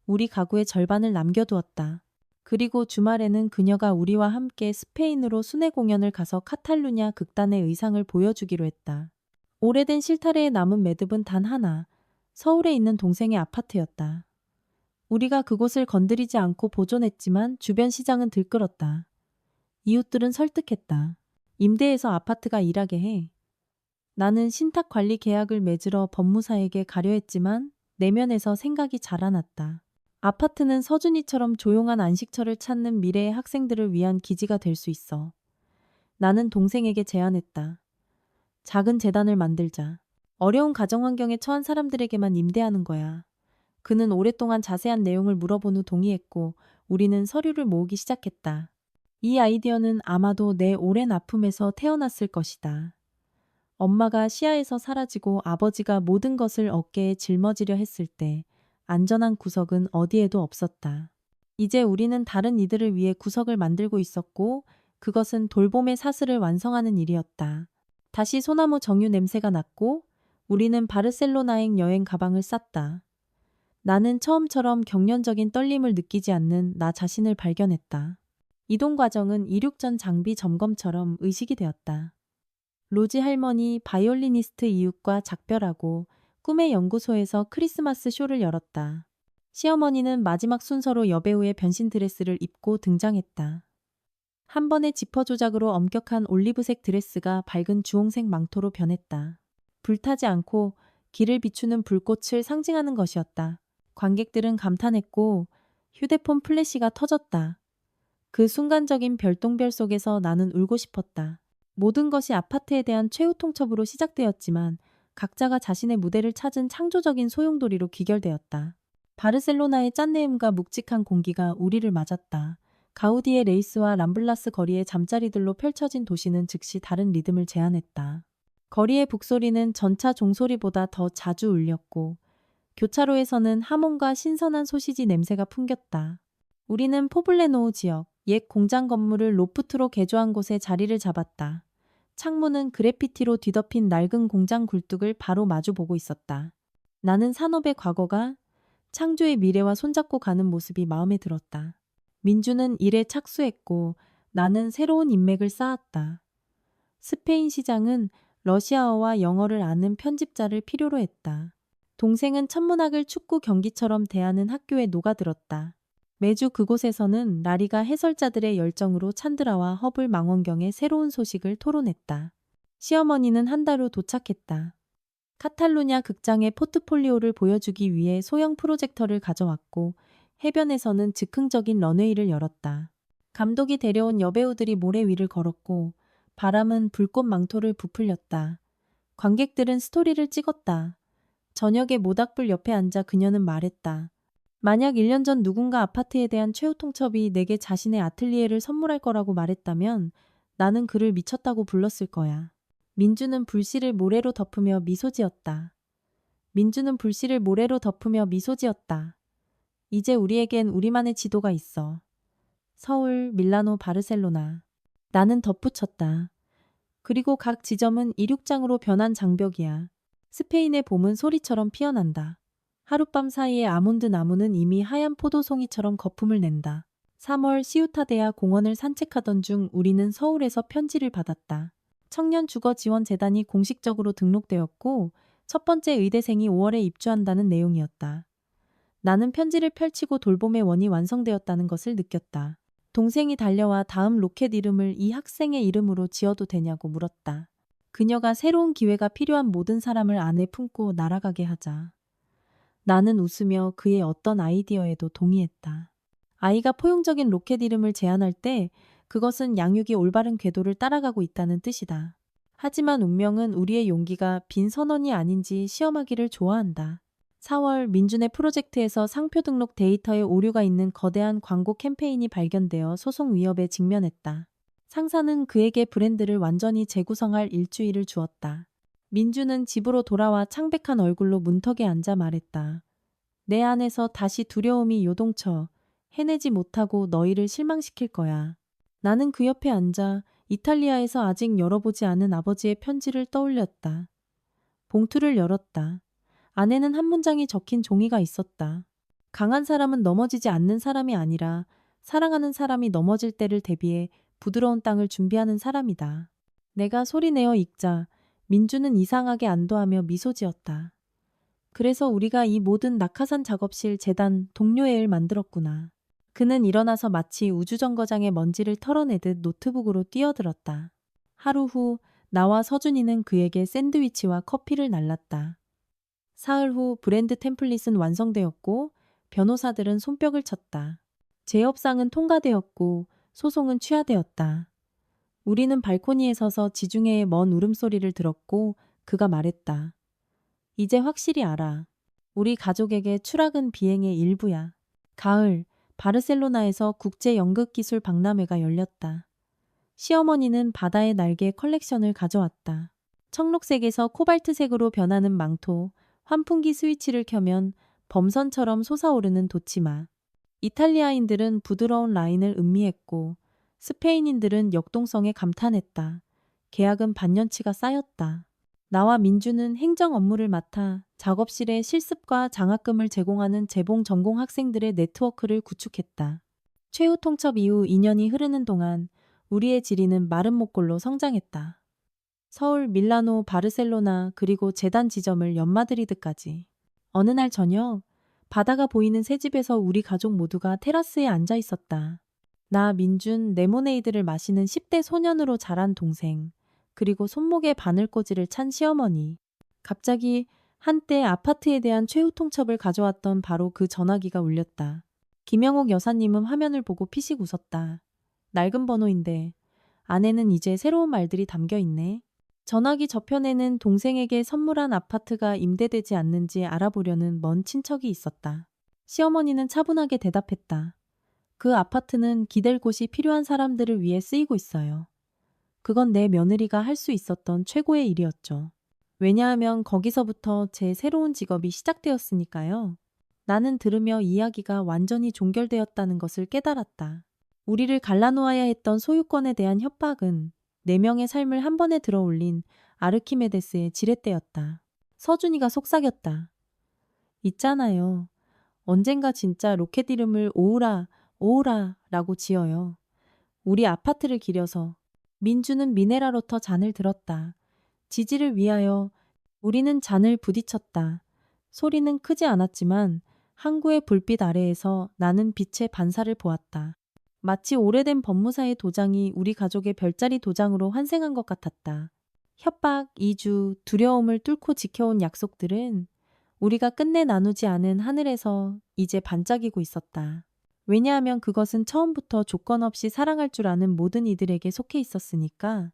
우리 가구의 절반을 남겨두었다. 그리고 주말에는 그녀가 우리와 함께 스페인으로 순회 공연을 가서 카탈루냐 극단의 의상을 보여주기로 했다. 오래된 실타래에 남은 매듭은 단 하나, 서울에 있는 동생의 아파트였다. 우리가 그곳을 건드리지 않고 보존했지만 주변 시장은 들끓었다. 이웃들은 설득했다. 임대해서 아파트가 일하게 해. 나는 신탁관리 계약을 맺으러 법무사에게 가려 했지만 내면에서 생각이 자라났다. 아파트는 서준이처럼 조용한 안식처를 찾는 미래의 학생들을 위한 기지가 될 수 있어. 나는 동생에게 제안했다. 작은 재단을 만들자. 어려운 가정 환경에 처한 사람들에게만 임대하는 거야. 그는 오랫동안 자세한 내용을 물어본 후 동의했고 우리는 서류를 모으기 시작했다. 이 아이디어는 아마도 내 오랜 아픔에서 태어났을 것이다. 엄마가 시야에서 사라지고 아버지가 모든 것을 어깨에 짊어지려 했을 때 안전한 구석은 어디에도 없었다. 이제 우리는 다른 이들을 위해 구석을 만들고 있었고 그것은 돌봄의 사슬을 완성하는 일이었다. 다시 소나무 정유 냄새가 났고 우리는 바르셀로나행 여행 가방을 쌌다. 나는 처음처럼 경련적인 떨림을 느끼지 않는 나 자신을 발견했다. 이동 과정은 이륙전 장비 점검처럼 의식이 되었다. 로지 할머니 바이올리니스트 이웃과 작별하고 꿈의 연구소에서 크리스마스 쇼를 열었다. 시어머니는 마지막 순서로 여배우의 변신 드레스를 입고 등장했다. 한 번의 지퍼 조작으로 엄격한 올리브색 드레스가 밝은 주홍색 망토로 변했다. 불타지 않고 길을 비추는 불꽃을 상징하는 것이었다. 관객들은 감탄했고 휴대폰 플래시가 터졌다. 그 순간적인 별똥별 속에서 나는 울고 싶었다. 모든 것이 아파트에 대한 최후 통첩으로 시작되었지만 각자가 자신의 무대를 찾은 창조적인 소용돌이로 귀결되었다. 바르셀로나의 짠내음과 묵직한 공기가 우리를 맞았다. 가우디의 레이스와 람블라스 거리의 잠자리들로 펼쳐진 도시는 즉시 다른 리듬을 제안했다. 거리의 북소리는 전차 종소리보다 더 자주 울렸고 교차로에서는 하몬과 신선한 소시지 냄새가 풍겼다. 우리는 포블레노우 지역, 옛 공장 건물을 로프트로 개조한 곳에 자리를 잡았다. 창문은 그래피티로 뒤덮인 낡은 공장 굴뚝을 바로 마주보고 있었다. 나는 산업의 과거가 창조의 미래와 손잡고 가는 모습이 마음에 들었다. 민주는 일에 착수했고 나는 새로운 인맥을 쌓았다. 스페인 시장은 러시아어와 영어를 아는 편집자를 필요로 했다. 동생은 천문학을 축구 경기처럼 대하는 학교에 녹아들었다. 매주 그곳에서는 라리가 해설자들의 열정으로 찬드라와 허블 망원경의 새로운 소식을 토론했다. 시어머니는 한 달 후 도착했다. 카탈루냐 극장의 포트폴리오를 보여주기 위해 소형 프로젝터를 가져왔고 해변에서는 즉흥적인 런웨이를 열었다. 감독이 데려온 여배우들이 모래 위를 걸었고 바람은 불꽃 망토를 부풀렸다. 관객들은 스토리를 찍었다. 저녁에 모닥불 옆에 앉아 그녀는 말했다. 만약 1년 전 누군가 아파트에 대한 최후 통첩이 내게 자신의 아틀리에를 선물할 거라고 말했다면 나는 그를 미쳤다고 불렀을 거야. 민주는 불씨를 모래로 덮으며 미소 지었다. 민주는 불씨를 모래로 덮으며 미소 지었다. 이제 우리에겐 우리만의 지도가 있어. 서울, 밀라노, 바르셀로나. 나는 덧붙였다. 그리고 각 지점은 이륙장으로 변한 장벽이야. 스페인의 봄은 소리처럼 피어난다. 하룻밤 사이에 아몬드 나무는 이미 하얀 포도송이처럼 거품을 낸다. 3월 시우타데아 공원을 산책하던 중 우리는 서울에서 편지를 받았다. 청년주거지원재단이 공식적으로 등록되었고 첫 번째 의대생이 5월에 입주한다는 내용이었다. 나는 편지를 펼치고 돌봄의 원이 완성되었다는 것을 느꼈다. 동생이 달려와 다음 로켓 이름을 이 학생의 이름으로 지어도 되냐고 물었다. 그녀가 새로운 기회가 필요한 모든 사람을 안에 품고 날아가게 하자. 나는 웃으며 그의 어떤 아이디어에도 동의했다. 아이가 포용적인 로켓 이름을 제안할 때 그것은 양육이 올바른 궤도를 따라가고 있다는 뜻이다. 하지만 운명은 우리의 용기가 빈 선언이 아닌지 시험하기를 좋아한다. 4월 민준의 프로젝트에서 상표 등록 데이터에 오류가 있는 거대한 광고 캠페인이 발견되어 소송 위협에 직면했다. 상사는 그에게 브랜드를 완전히 재구성할 일주일을 주었다. 민주는 집으로 돌아와 창백한 얼굴로 문턱에 앉아 말했다. 내 안에서 다시 두려움이 요동쳐 해내지 못하고 너희를 실망시킬 거야. 나는 그 옆에 앉아 이탈리아에서 아직 열어보지 않은 아버지의 편지를 떠올렸다. 봉투를 열었다. 안에는 한 문장이 적힌 종이가 있었다. 강한 사람은 넘어지지 않는 사람이 아니라 사랑하는 사람이 넘어질 때를 대비해 부드러운 땅을 준비하는 사람이다. 내가 소리내어 읽자 민주는 이상하게 안도하며 미소 지었다. 그래서 우리가 이 모든 낙하산 작업실 재단 동료회를 만들었구나. 그는 일어나서 마치 우주정거장의 먼지를 털어내듯 노트북으로 뛰어들었다. 하루 후 나와 서준이는 그에게 샌드위치와 커피를 날랐다. 사흘 후 브랜드 템플릿은 완성되었고 변호사들은 손뼉을 쳤다. 재협상은 통과되었고 소송은 취하되었다. 우리는 발코니에 서서 지중해의 먼 울음소리를 들었고 그가 말했다. 이제 확실히 알아. 우리 가족에게 추락은 비행의 일부야. 가을, 바르셀로나에서 국제연극기술 박람회가 열렸다. 시어머니는 바다의 날개 컬렉션을 가져왔다. 청록색에서 코발트색으로 변하는 망토, 환풍기 스위치를 켜면 범선처럼 솟아오르는 돋치마. 이탈리아인들은 부드러운 라인을 음미했고 스페인인들은 역동성에 감탄했다. 계약은 반년치가 쌓였다. 나와 민주는 행정 업무를 맡아 작업실에 실습과 장학금을 제공하는 재봉 전공 학생들의 네트워크를 구축했다. 최후 통첩 이후 2년이 흐르는 동안 우리의 지리는 마른 목골로 성장했다. 서울, 밀라노, 바르셀로나 그리고 재단 지점을 연마드리드까지. 어느 날 저녁 바다가 보이는 새 집에서 우리 가족 모두가 테라스에 앉아 있었다. 나 민준 레모네이드를 마시는 10대 소년으로 자란 동생, 그리고 손목에 바늘꽂이를 찬 시어머니. 갑자기 한때 아파트에 대한 최후 통첩을 가져왔던 바로 그 전화기가 울렸다. 김영옥 여사님은 화면을 보고 피식 웃었다. 낡은 번호인데 안에는 이제 새로운 말들이 담겨 있네. 전화기 저편에는 동생에게 선물한 아파트가 임대되지 않는지 알아보려는 먼 친척이 있었다. 시어머니는 차분하게 대답했다. 그 아파트는 기댈 곳이 필요한 사람들을 위해 쓰이고 있어요. 그건 내 며느리가 할 수 있었던 최고의 일이었죠. 왜냐하면 거기서부터 제 새로운 직업이 시작되었으니까요. 나는 들으며 이야기가 완전히 종결되었다는 것을 깨달았다. 우리를 갈라놓아야 했던 소유권에 대한 협박은 4명의 삶을 한 번에 들어올린 아르키메데스의 지렛대였다. 서준이가 속삭였다. 있잖아요. 언젠가 진짜 로켓 이름을 오우라라고 지어요. 우리 아파트를 기려서. 민주는 미네랄워터 잔을 들었다. 지지를 위하여. 우리는 잔을 부딪혔다. 소리는 크지 않았지만 항구의 불빛 아래에서 나는 빛의 반사를 보았다. 마치 오래된 법무사의 도장이 우리 가족의 별자리 도장으로 환생한 것 같았다. 협박, 이주, 두려움을 뚫고 지켜온 약속들은 우리가 끝내 나누지 않은 하늘에서 이제 반짝이고 있었다. 왜냐하면 그것은 처음부터 조건 없이 사랑할 줄 아는 모든 이들에게 속해 있었으니까.